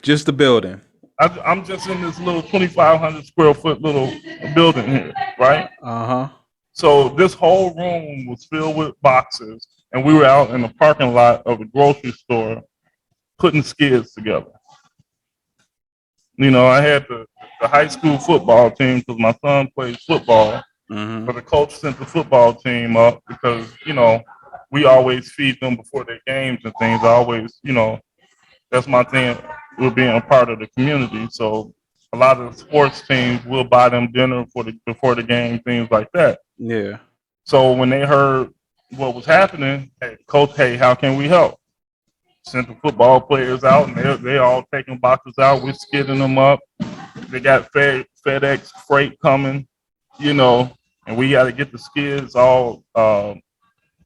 Just the building. I'm just in this little 2,500 square foot little building here, right? Uh huh. So this whole room was filled with boxes, and we were out in the parking lot of the grocery store putting skids together. I had the high school football team because my son plays football, Mm-hmm. but the coach sent the football team up because, we always feed them before their games and things. I always, that's my thing with being a part of the community. So a lot of the sports teams will buy them dinner before the game, things like that. Yeah. So when they heard what was happening, hey, coach, hey, how can we help? Sent the football players out, and they all taking boxes out. We're skidding them up. They got FedEx freight coming, and we got to get the skids all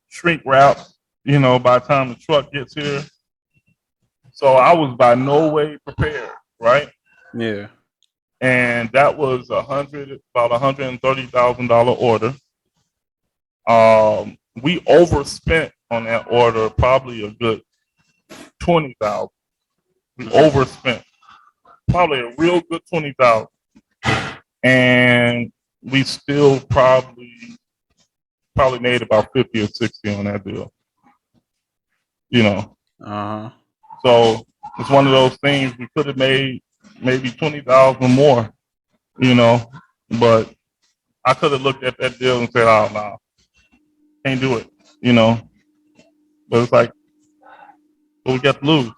shrink wrapped, by the time the truck gets here. So I was by no way prepared, right? Yeah. And that was about $130,000 order. We overspent on that order probably a good 20,000. We overspent probably a real good 20,000, and we still probably made about 50 or 60 on that deal. You know, Uh huh. so it's one of those things we could have made maybe 20,000 more. You know, but I could have looked at that deal and said, "Oh no, can't do it." You know, but it's like, but we got to lose.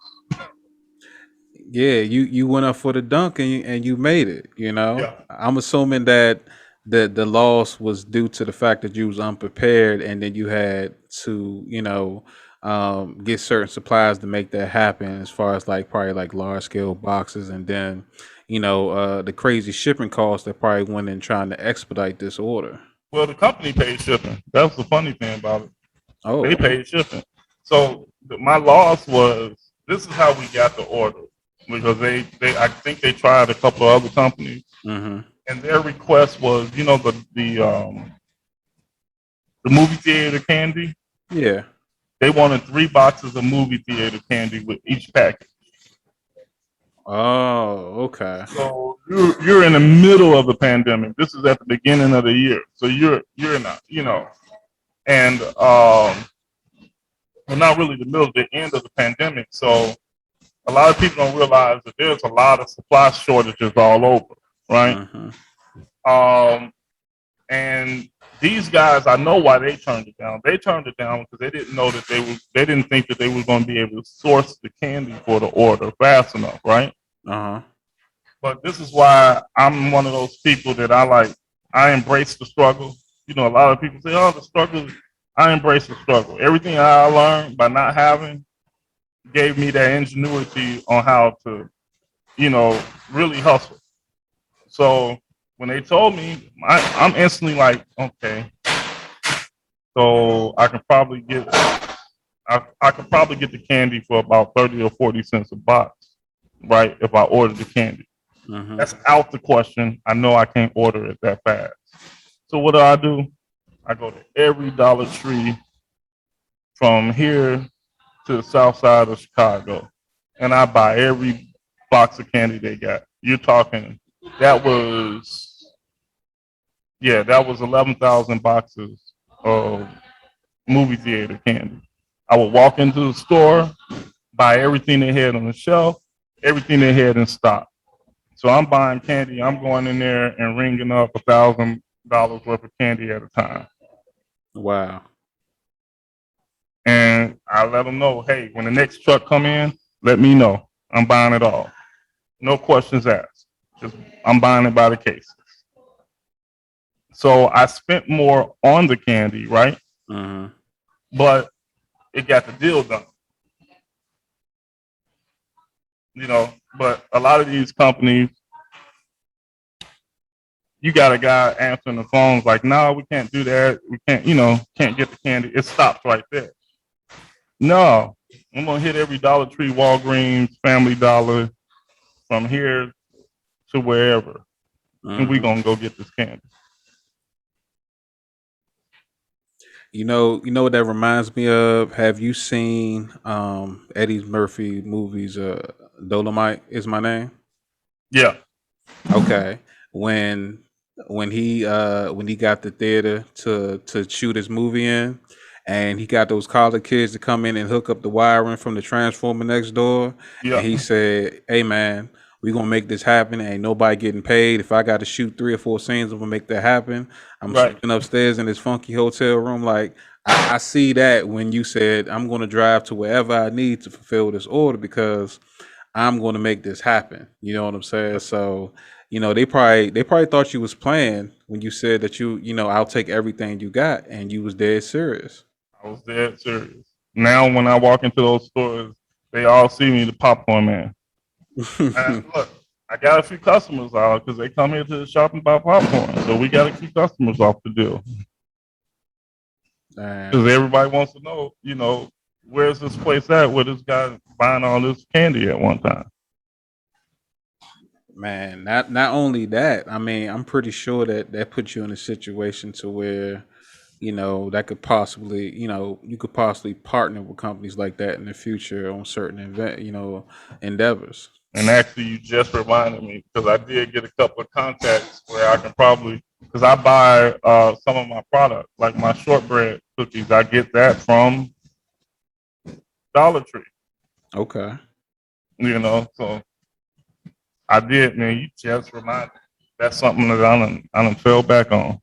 Yeah, you went up for the dunk and you made it. Yeah. I'm assuming that the loss was due to the fact that you was unprepared, and then you had to get certain supplies to make that happen. As far as like probably like large scale boxes, and then the crazy shipping costs that probably went in trying to expedite this order. Well, the company paid shipping. That's the funny thing about it. They Oh. paid shipping. So my loss was this is how we got the order because they I think they tried a couple of other companies Mm-hmm. and their request was the movie theater candy. Yeah. They wanted 3 boxes of movie theater candy with each package. Oh. Okay. So you're in the middle of the pandemic. This is at the beginning of the year. So you're not and well, not really the middle, the end of the pandemic. So a lot of people don't realize that there's a lot of supply shortages all over, right? Mm-hmm. Um, and these guys, I know why they turned it down. They turned it down because they didn't know that they didn't think that they were going to be able to source the candy for the order fast enough, right? Uh-huh. But this is why I'm one of those people that I embrace the struggle. A lot of people say, oh, the struggle. I embrace the struggle. Everything I learned by not having gave me that ingenuity on how to, really hustle. So when they told me, I'm instantly like, okay, So I could probably get the candy for about 30 or 40 cents a box, right? If I order the candy. Mm-hmm. That's out the question. I know I can't order it that fast. So what do? I go to every Dollar Tree from here to the south side of Chicago, and I buy every box of candy they got. You're talking that was that was 11,000 boxes of movie theater candy. I would walk into the store, buy everything they had on the shelf, everything they had in stock. So I'm buying candy. I'm going in there and ringing up $1,000 worth of candy at a time. Wow. And I let them know, hey, when the next truck come in, let me know. I'm buying it all. No questions asked. Just I'm buying it by the case. So I spent more on the candy, right? Mm-hmm. But it got the deal done. But a lot of these companies, you got a guy answering the phones like, no, we can't do that. We can't get the candy. It stops right there. No, I'm gonna hit every Dollar Tree, Walgreens, Family Dollar, from here to wherever, and we Mm-hmm. gonna go get this candy. You know what that reminds me of? Have you seen Eddie Murphy movies? Dolomite is my name. Yeah, Okay. When when he got the theater to shoot his movie in, and he got those college kids to come in and hook up the wiring from the transformer next door, and yeah, he said, "Hey man, we gonna make this happen. Ain't nobody getting paid. If I got to shoot 3 or 4 scenes, I'm gonna make that happen. I'm right. sleeping upstairs in this funky hotel room." Like I see that when you said I'm gonna drive to wherever I need to fulfill this order because I'm going to make this happen. You know what I'm saying? So, they probably thought you was playing when you said that I'll take everything you got, and you was dead serious. I was dead serious. Now, when I walk into those stores, they all see me, the popcorn man. And look, I got a few customers out because they come here to the shop and buy popcorn. So we got a few customers off the deal And because everybody wants to know, where's this place at? Where this guy buying all this candy at one time? man, not only that, I mean, I'm pretty sure that that puts you in a situation to where that could possibly, you could possibly partner with companies like that in the future on certain endeavors. And actually, you just reminded me because I did get a couple of contacts where I can probably, because I buy some of my products, like my shortbread cookies, I get that from Dollar Tree, Okay. so I did, man. You just reminded me. That's something that I done fell back on.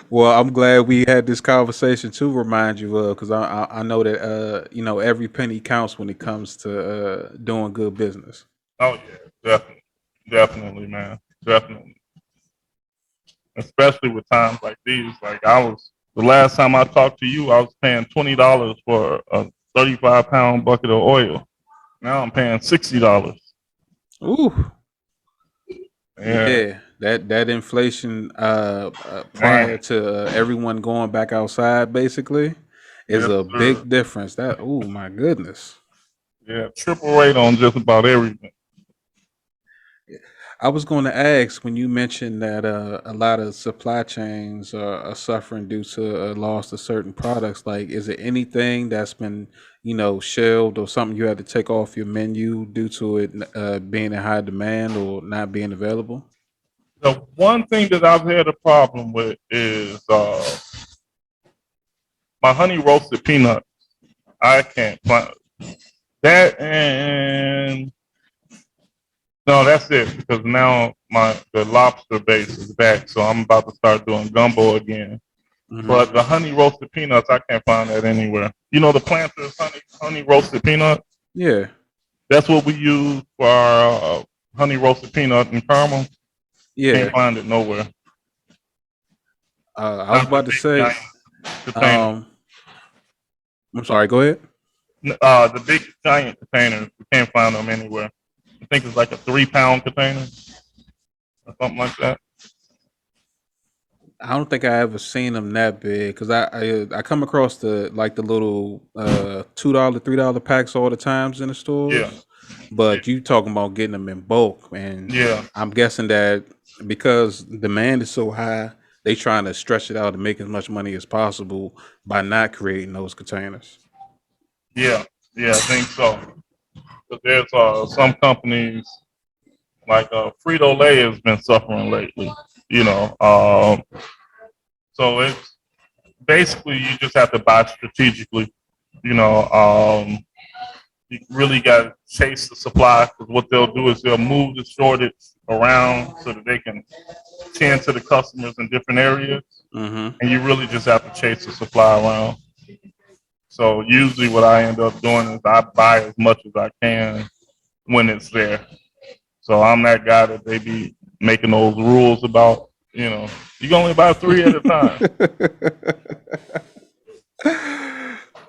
Well, I'm glad we had this conversation to remind you of, because I know that every penny counts when it comes to doing good business. Oh, yeah, definitely, man. Definitely. Especially with times like these. Like the last time I talked to you, I was paying $20 for a 35-pound bucket of oil. Now I'm paying $60. Ooh, Yeah, yeah, that inflation prior man. to everyone going back outside basically is Yes, a sir. big difference. That oh my goodness. Yeah, triple rate on just about everything. I was going to ask when you mentioned that a lot of supply chains are suffering due to a loss of certain products. Like, is it anything that's been, shelved or something you had to take off your menu due to it being in high demand or not being available? The one thing that I've had a problem with is my honey roasted peanuts. I can't find that, and no, that's it because now the lobster base is back, so I'm about to start doing gumbo again. Hmm. But the honey roasted peanuts, I can't find that anywhere. You know the Planters honey roasted peanut. Yeah, That's what we use for our honey roasted peanut and caramel. Can't yeah. find it nowhere. I was Not the about to big say, giant container. um, I'm sorry. Go ahead. The big giant containers. We can't find them anywhere. I think it's like a 3-pound container or something like that. I don't think I ever seen them that big because I come across the little $2 $3 packs all the times in the Yeah, stores, yeah, but you talking about getting them in bulk, and yeah, I'm guessing that because demand is so high, they trying to stretch it out to make as much money as possible by not creating those containers. yeah, yeah. I think so. But there's some companies like Frito Lay has been suffering lately. You know, so it's basically you just have to buy strategically. You know, you really got to chase the supply because what they'll do is they'll move the shortage around so that they can tend to the customers in different areas, Mm-hmm. and you really just have to chase the supply around. So usually, what I end up doing is I buy as much as I can when it's there. So I'm that guy that they be making those rules about. You know, you can only buy three at a time.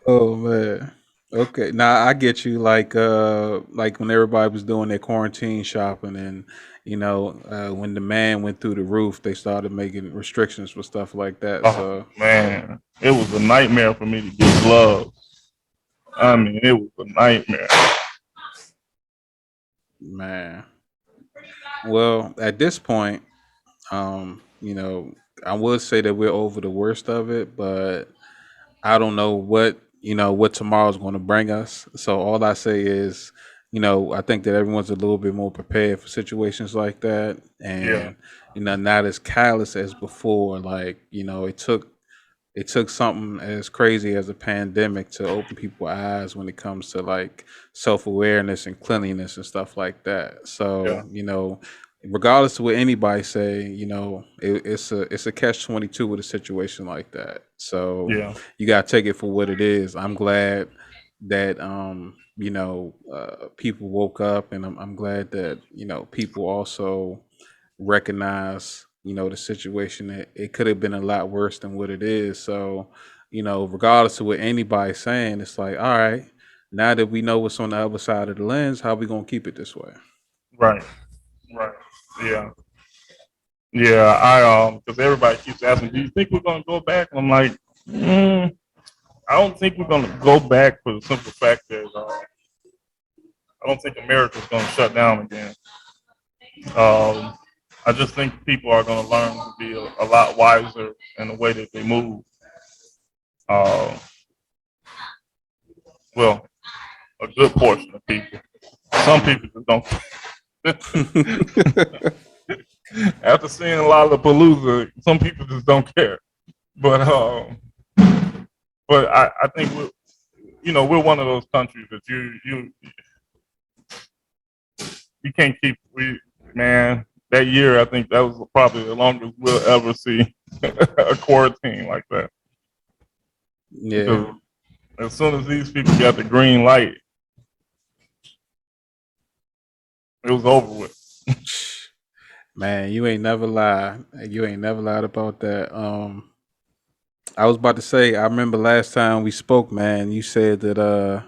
Oh man. Okay. Now I get you like when everybody was doing their quarantine shopping and when demand went through the roof, they started making restrictions for stuff like that. Oh So man, it was a nightmare for me to get gloves. I mean, it was a nightmare. man. Well, at this point, I would say that we're over the worst of it, but I don't know what tomorrow's going to bring us. So all I say is, I think that everyone's a little bit more prepared for situations like that, Yeah, and not as callous as before. Like it took something as crazy as a pandemic to open people's eyes when it comes to like self-awareness and cleanliness and stuff like that. yeah, So regardless of what anybody say, it's a catch-22 with a situation like that. So yeah. you got to take it for what it is. I'm glad that people woke up, and I'm glad that people also recognize the situation. It could have been a lot worse than what it is. So regardless of what anybody's saying, it's like, all right, now that we know what's on the other side of the lens, how we gonna keep it this way? Right, right. Yeah, yeah. Because everybody keeps asking, do you think we're gonna go back? I'm like, I don't think we're gonna go back for the simple fact that I don't think America's gonna shut down again. Um, I just think people are gonna learn to be a lot wiser in the way that they move. Uh, well, a good portion of people. Some people just don't. After seeing a lot of Palooza, some people just don't care. But I think we're one of those countries that you can't keep we man that year I think that was probably the longest we'll ever see a quarantine like that Yeah. because as soon as these people got the green light, it was over with. Man, you ain't never lied. You ain't never lied about that. I was about to say, I remember last time we spoke, man, you said that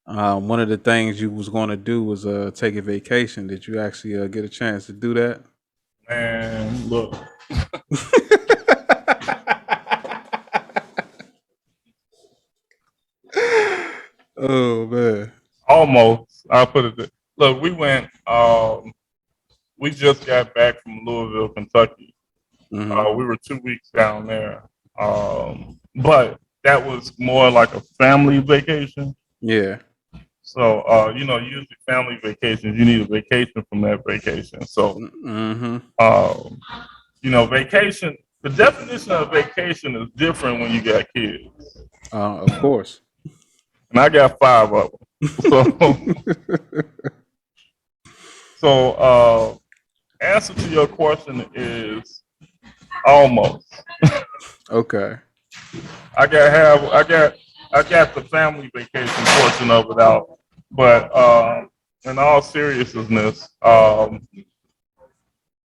one of the things you was going to do was take a vacation. Did you actually get a chance to do that? And look, Oh man. almost I put it. Look, we went. We just got back from Louisville, Kentucky. Hmm. We were 2 weeks down there, but that was more like a family vacation. Yeah. So, usually family vacations, you need a vacation from that vacation. So, Hmm. um, vacation, the definition of vacation is different when you got kids. Of course. And I got five of them. So, so answer to your question is almost. Okay. I got the family vacation portion of it out, but in all seriousness,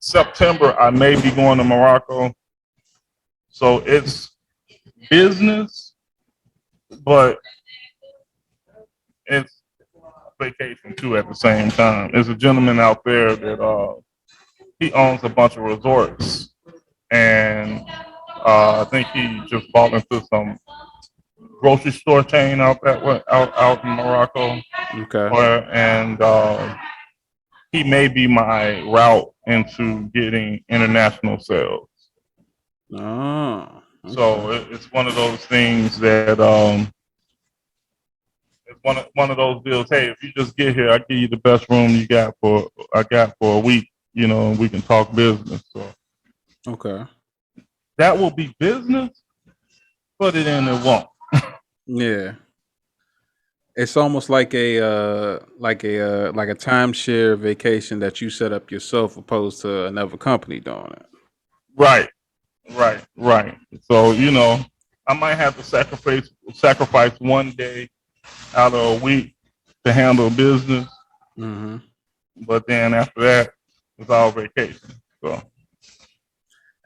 September I may be going to Morocco, so it's business, but it's vacation too at the same time. There's a gentleman out there that he owns a bunch of resorts, and I think he just bought into some grocery store chain out that way, out in Morocco, Okay. or and he may be my route into getting international sales. Oh, okay. So it's one of those things that it's one of those deals. Hey, if you just get here, I give you the best room I got for a week. You know, and we can talk business. So Okay. that will be business, but it won't. Yeah. It's almost like a timeshare vacation that you set up yourself opposed to another company doing it. Right, right. So I might have to sacrifice one day out of a week to handle business, Mm-hmm. but then after that, it's all vacation. So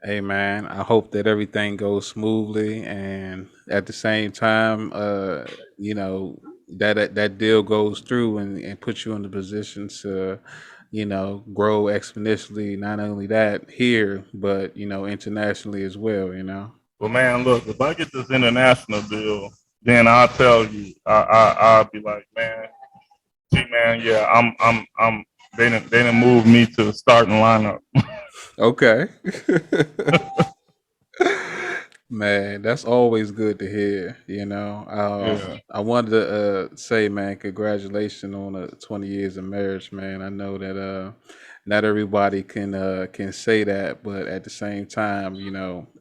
Hey man, I hope that everything goes smoothly, and at the same time, that deal goes through and puts you in the position to, grow exponentially. Not only that here, but internationally as well. Well, man, look, if I get this international deal, then I'll tell you. I'll be like, man, see, man, yeah, I'm. They didn't move me to the starting lineup. Okay. Man, that's always good to hear. Yeah, I wanted to say, man, congratulations on 20 years of marriage, man. I know that not everybody can say that, but at the same time,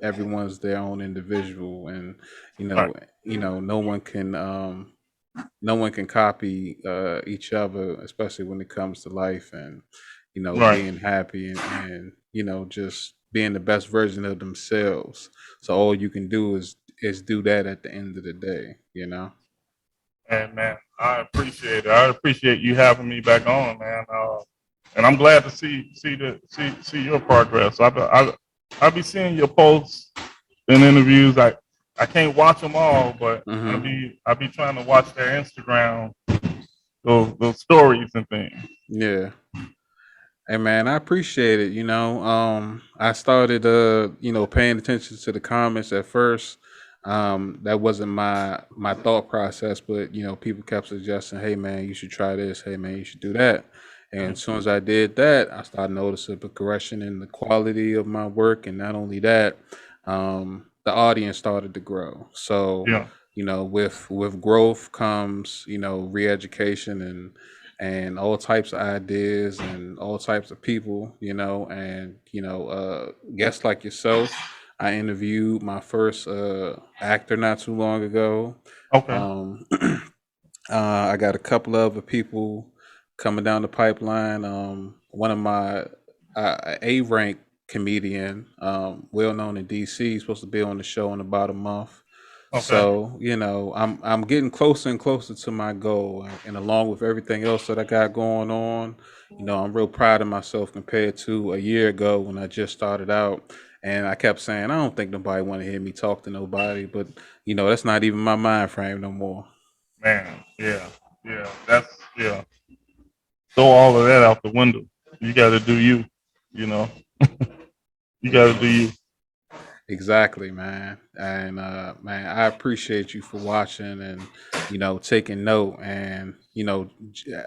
everyone's their own individual, and you right, know, no one can copy each other, especially when it comes to life and right, being happy and just being the best version of themselves. So all you can do is do that at the end of the day. and man, I appreciate it. I appreciate you having me back on, man. And I'm glad to see your progress. I be seeing your posts and interviews. I can't watch them all, but Hmm. I be trying to watch their Instagram, those stories and things. Yeah. Hey man, I appreciate it. I started paying attention to the comments at first. That wasn't my thought process, but people kept suggesting, "Hey man, you should try this. Hey man, you should do that." And as soon as I did that, I started noticing a progression in the quality of my work, and not only that, the audience started to grow. So, Yeah. with growth comes re-education and all types of ideas and all types of people, and guests like yourself. I interviewed my first actor not too long ago. Okay. Um, I got a couple of other people coming down the pipeline. One of my A rank comedian, well known in DC, is supposed to be on the show in about a month. Okay. So I'm getting closer and closer to my goal, and along with everything else that I got going on, I'm real proud of myself compared to a year ago when I just started out. And I kept saying I don't think nobody want to hear me talk to nobody, but that's not even my mind frame no more. Man. Yeah. Yeah. Yeah. Throw all of that out the window. You got to do you. You know. You got to do you. Exactly, man. And man, I appreciate you for watching and taking note and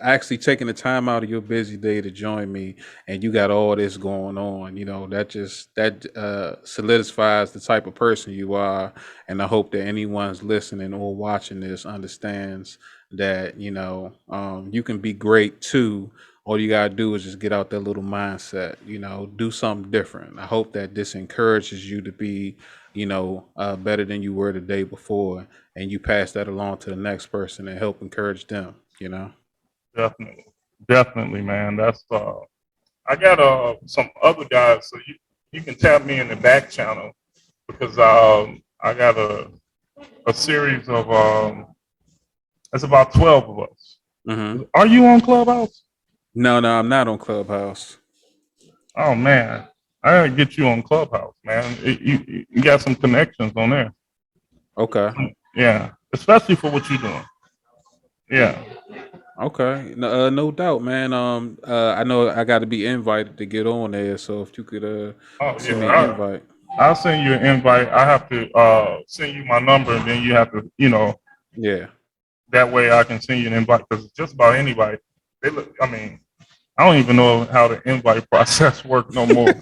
actually taking the time out of your busy day to join me. And you got all this going on. That solidifies the type of person you are. And I hope that anyone's listening or watching this understands that you can be great too. All you gotta do is just get out that little mindset, do something different. I hope that this encourages you to be, better than you were the day before, and you pass that along to the next person and help encourage them. Definitely. Definitely, man. That's I got some other guys, so you can tap me in the back channel because I got a series of it's about 12 of us. Hmm. Are you on Clubhouse? No, no, I'm not on Clubhouse. Oh man, I gotta get you on Clubhouse, man. You got some connections on there. Okay, Yeah, especially for what you're doing. Yeah. okay, no doubt, man. I know I got to be invited to get on there, so if you could Oh send me an yeah. invite. I'll send you an invite. I have to send you my number, and then you have to, Yeah. that way I can send you an invite because just about anybody. They look. I mean, I don't even know how the invite process work no more.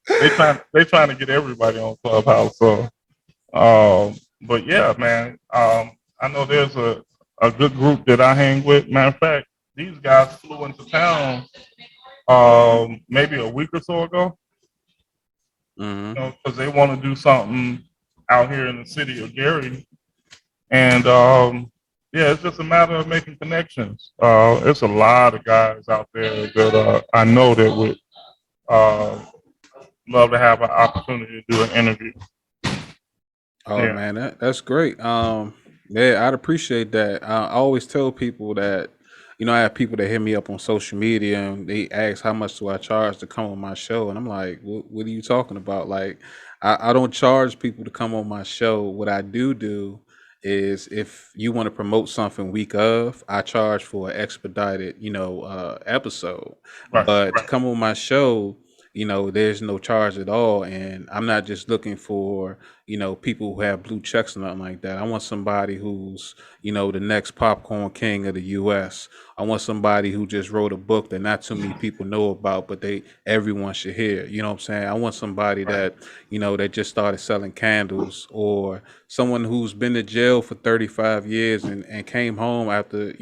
They trying to get everybody on Clubhouse. So, but yeah, man. I know there's a good group that I hang with. Matter of fact, these guys flew into town maybe a week or so ago. Hmm. Because they want to do something out here in the city of Gary, and yeah, it's just a matter of making connections. There's a lot of guys out there that I know that would uh, love to have an opportunity to do an interview. Oh Yeah. man, that's great. Yeah, I'd appreciate that. I always tell people that, I have people that hit me up on social media and they ask how much do I charge to come on my show, and I'm like, what are you talking about? Like, I don't charge people to come on my show. What I do is if you want to promote something week of, I charge for an expedited, episode. Right. But to Right. come on my show, there's no charge at all, and I'm not just looking for people who have blue checks or nothing like that. I want somebody who's, the next popcorn king of the US. I want somebody who just wrote a book that not too many people know about, but everyone should hear. You know what I'm saying? I want somebody Right. that, that just started selling candles, or someone who's been to jail for 35 years and came home after,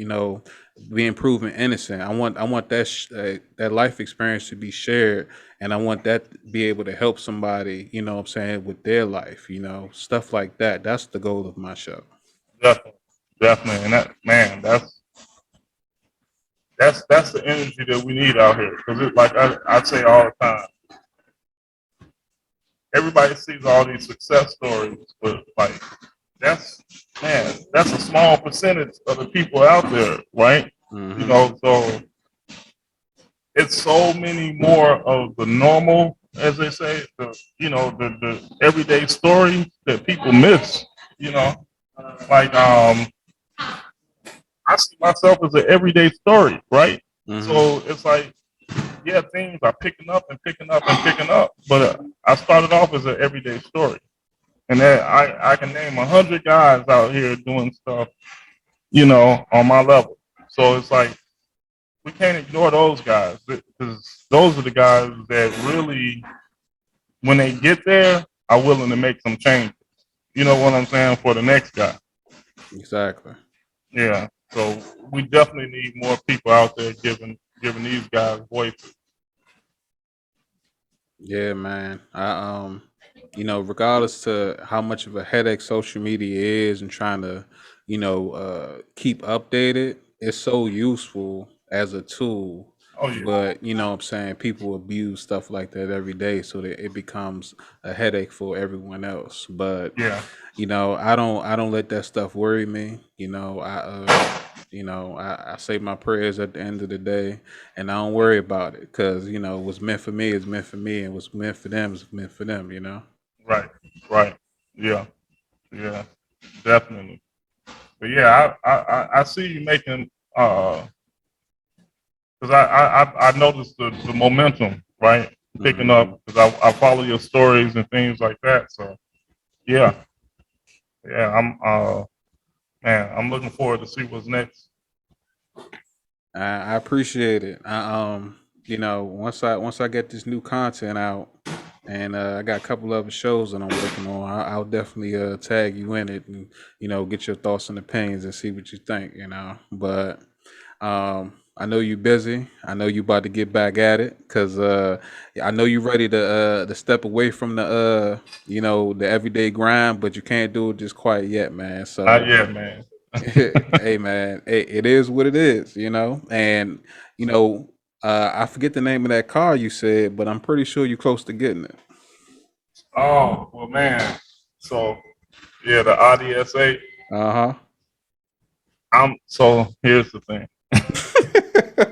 being proven innocent. I want that life experience to be shared, and I want that to be able to help somebody, what I'm saying, with their life, stuff like that. That's the goal of my show. Definitely. Definitely. And that man, that's the energy that we need out here. Because it's like I say all the time, everybody sees all these success stories, but like that's that's a small percentage of the people out there, right? Hmm. So it's so many more of the normal, as they say, the everyday stories that people miss. You know, like I see myself as an everyday story, right? Hmm. So it's like, yeah, things are picking up and picking up and picking up, but I started off as an everyday story, and then I can name 100 guys out here doing stuff, on my level. So it's like we can't ignore those guys because those are the guys that really, when they get there, are willing to make some changes. You know what I'm saying, for the next guy. Exactly. Yeah. So we definitely need more people out there giving these guys voices. Yeah, man. Regardless to how much of a headache social media is and trying to, keep updated, it's so useful as a tool. Oh yeah. But what I'm saying, people abuse stuff like that every day, so that it becomes a headache for everyone else. But Yeah. I don't let that stuff worry me. I say my prayers at the end of the day, and I don't worry about it because what's meant for me is meant for me, and what's meant for them is meant for them. Right. Right. Yeah. Yeah. Definitely. But yeah, I see you making because I noticed the momentum, right, picking Hmm. up because I follow your stories and things like that. So yeah, yeah, I'm looking forward to see what's next. I appreciate it. Once I get this new content out, and I got a couple other shows that I'm working on, I'll definitely tag you in it and get your thoughts and opinions and see what you think. But I know you busy. I know you about to get back at it because I know you ready to step away from the everyday grind, but you can't do it just quite yet, man. Not So yet, man. hey man, it is what it is, and you know, I forget the name of that car you said, but I'm pretty sure you're close to getting it. Oh well, man. So yeah, the RDSA. Uh So here's the thing. huh.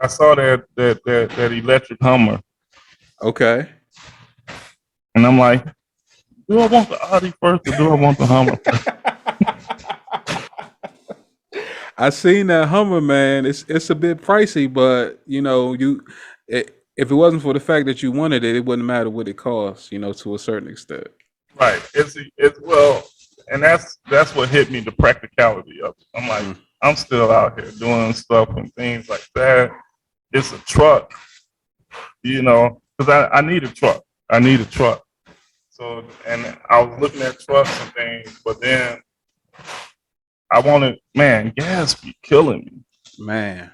I saw that electric Hummer, Okay. and I'm like, do I want the Audi first or do I want the Hummer first? I seen that Hummer, man. It's a bit pricey, but if it wasn't for the fact that you wanted it, it wouldn't matter what it costs. To a certain extent. Right. It's well, and that's what hit me, the practicality of it. I'm like, Mm, I'm still out here doing stuff and things like that. It's a truck, because I need a truck. I need a truck. So, and I was looking at trucks and things, but then I wanted, man, gas be killing me. man,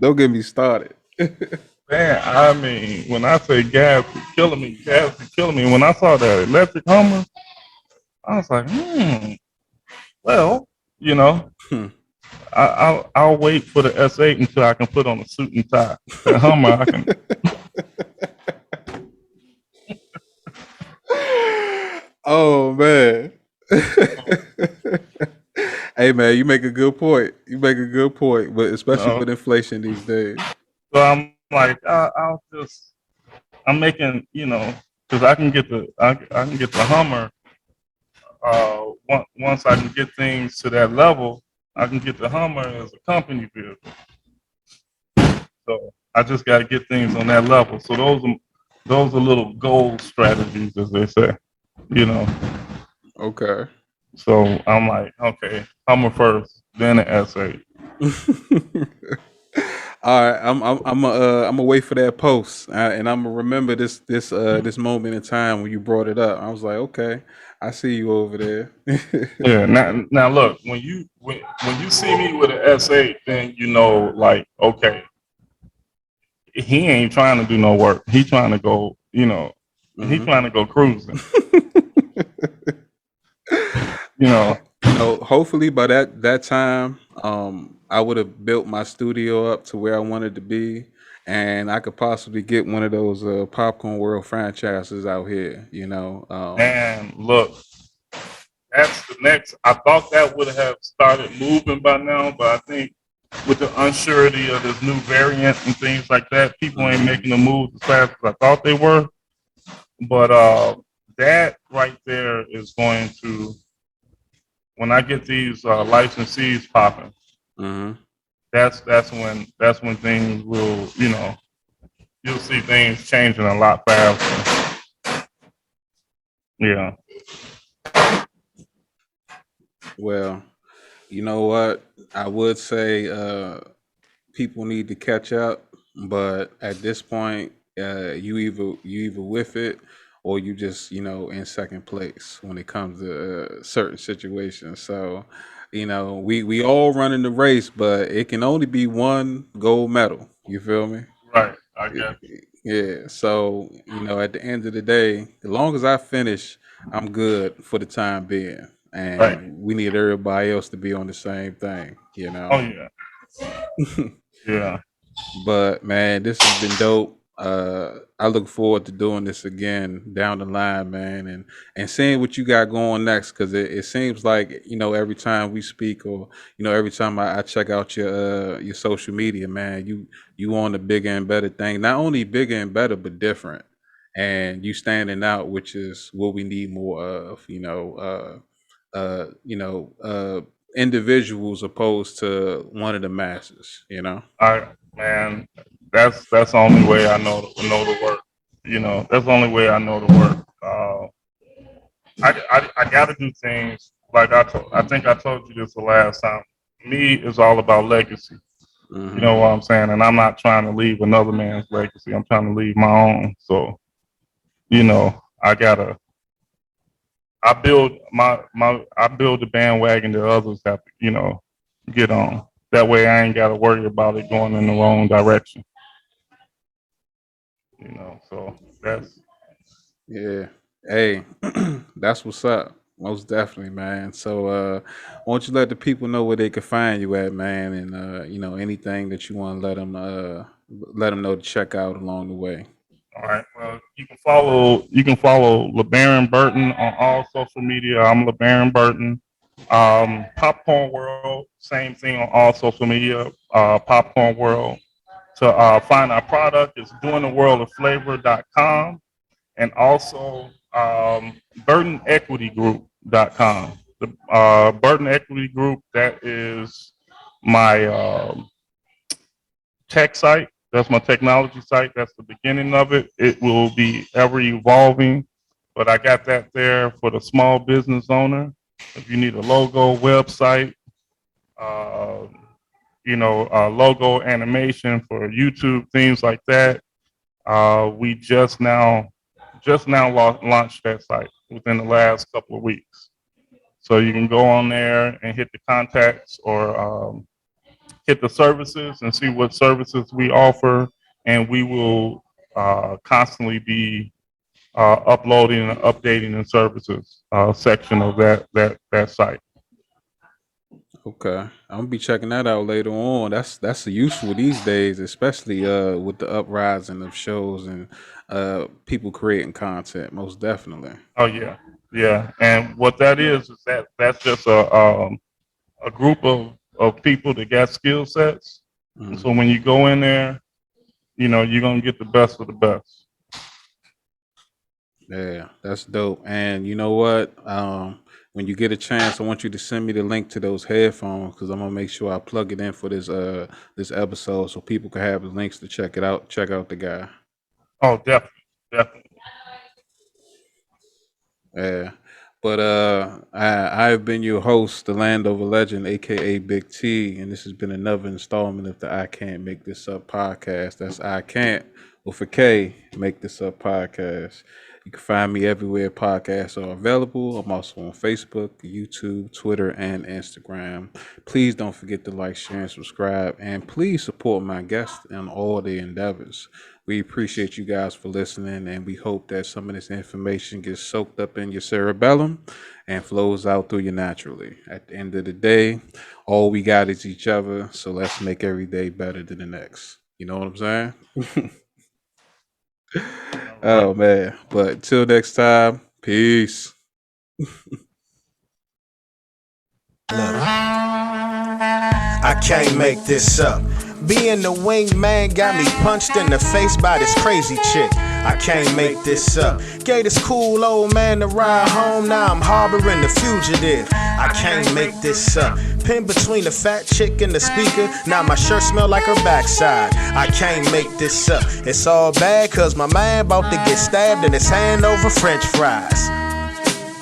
don't get me started. Man, I mean, when I say gas be killing me, gas be killing me. When I saw that electric Hummer, I was like, well, you know, I'll wait for the S8 until I can put on a suit and tie. That Hummer, I can. Oh man. Hey man, you make a good point. You make a good point, but You especially know. with inflation these days. So I'm like, I'm making, because I can get the Hummer. Once I can get things to that level, I can get the Hummer as a company vehicle. So I just got to get things on that level. So those are little goal strategies, as they say, you know. Okay. So I'm like, okay, Hummer first, then the S8. All right, I'm gonna wait for that post, and I'm gonna remember this moment in time when you brought it up. I was like, okay, I see you over there. Yeah. Now look, when you see me with an S8, then you know, like, okay, he ain't trying to do no work. He trying to go, he Hmm. trying to go cruising. You know, Hopefully by that time, I would have built my studio up to where I wanted to be, and I could possibly get one of those Popcorn World franchises out here. and look, that's the next. I thought that would have started moving by now, but I think with the unsurety of this new variant and things like that, people ain't Hmm. making the moves as fast as I thought they were. But that right there is going to, when I get these licensees popping, Hmm. that's when things will, you'll see things changing a lot faster. Yeah. Well, you know what? I would say people need to catch up, but at this point, you either with it or you just in second place when it comes to certain situations. So, we all running the race, but it can only be one gold medal. You feel me? Right. I guess. Yeah. So, at the end of the day, as long as I finish, I'm good for the time being. Right. And we need everybody else to be on the same thing. Oh yeah. Yeah. But man, this has been dope. I look forward to doing this again down the line, man, and seeing what you got going next. Because it seems like every time we speak, or every time I check out your social media, man, you on the bigger and better thing. Not only bigger and better, but different. And you standing out, which is what we need more of. Uh, you know, uh, Individuals opposed to one of the masses. Man, that's the only way I know to work. That's the only way I know to work. I got to do things like I think I told you this the last time. Me is all about legacy. You Hmm. know what I'm saying? And I'm not trying to leave another man's legacy. I'm trying to leave my own. So, I gotta I build the bandwagon that others have to, get on. That way I ain't gotta worry about it going in the wrong direction. So that's Yeah. Hey, that's what's up. Most definitely, man. So, why don't you let the people know where they can find you at, man, and anything that you want to let them know to check out along the way. all right. Well, you can follow Lebarron Burton on all social media. I'm Lebarron Burton. Popcorn World, same thing on all social media. Popcorn World. To find our product is doingtheworldofflavor.com and also burtonequitygroup.com. The Burton Equity Group, that is my tech site. That's my technology site. That's the beginning of it. It will be ever evolving, but I got that there for the small business owner. If you need a logo, website, uh, logo animation for YouTube, things like that. We just now launched that site within the last couple of weeks. So you can go on there and hit the contacts or hit the services and see what services we offer, and we will constantly be uploading and updating the services section of that site. Okay, I'm gonna be checking that out later on. That's useful these days, especially with the uprising of shows and people creating content. Most definitely. Oh yeah, yeah. And what that is that's just a group of people that got skill sets. And so Mhm. when you go in there, you're gonna get the best of the best. Yeah, that's dope. And you know what? When you get a chance, I want you to send me the link to those headphones because I'm gonna make sure I plug it in for this episode so people can have the links to check it out. Check out the guy. Oh, definitely, definitely. Yeah. But I've been your host, the Landover Legend, aka Big T, and this has been another installment of the I Can't Make This Up podcast. That's I Can't with a K Make This Up podcast. You can find me everywhere podcasts are available. I'm also on Facebook, YouTube, Twitter, and Instagram. Please don't forget to like, share, and subscribe. And please support my guests in all their endeavors. We appreciate you guys for listening, and we hope that some of this information gets soaked up in your cerebellum and flows out through you naturally. At the end of the day, all we got is each other, so let's make every day better than the next. You know what I'm saying? All right. Oh man. But till next time, peace. Look, I can't make this up. Being the wingman got me punched in the face by this crazy chick. I can't make this up. Gave this cool old man a ride home, now I'm harboring the fugitive. I can't make this up. Pinned between the fat chick and the speaker, now my shirt smell like her backside. I can't make this up. It's all bad cause my man about to get stabbed in his hand over french fries.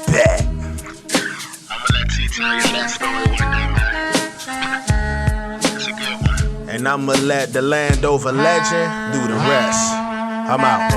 Bet. I'ma let T tell you that story one day, man. It's a good one. And I'ma let the Landover legend do the rest. I'm out.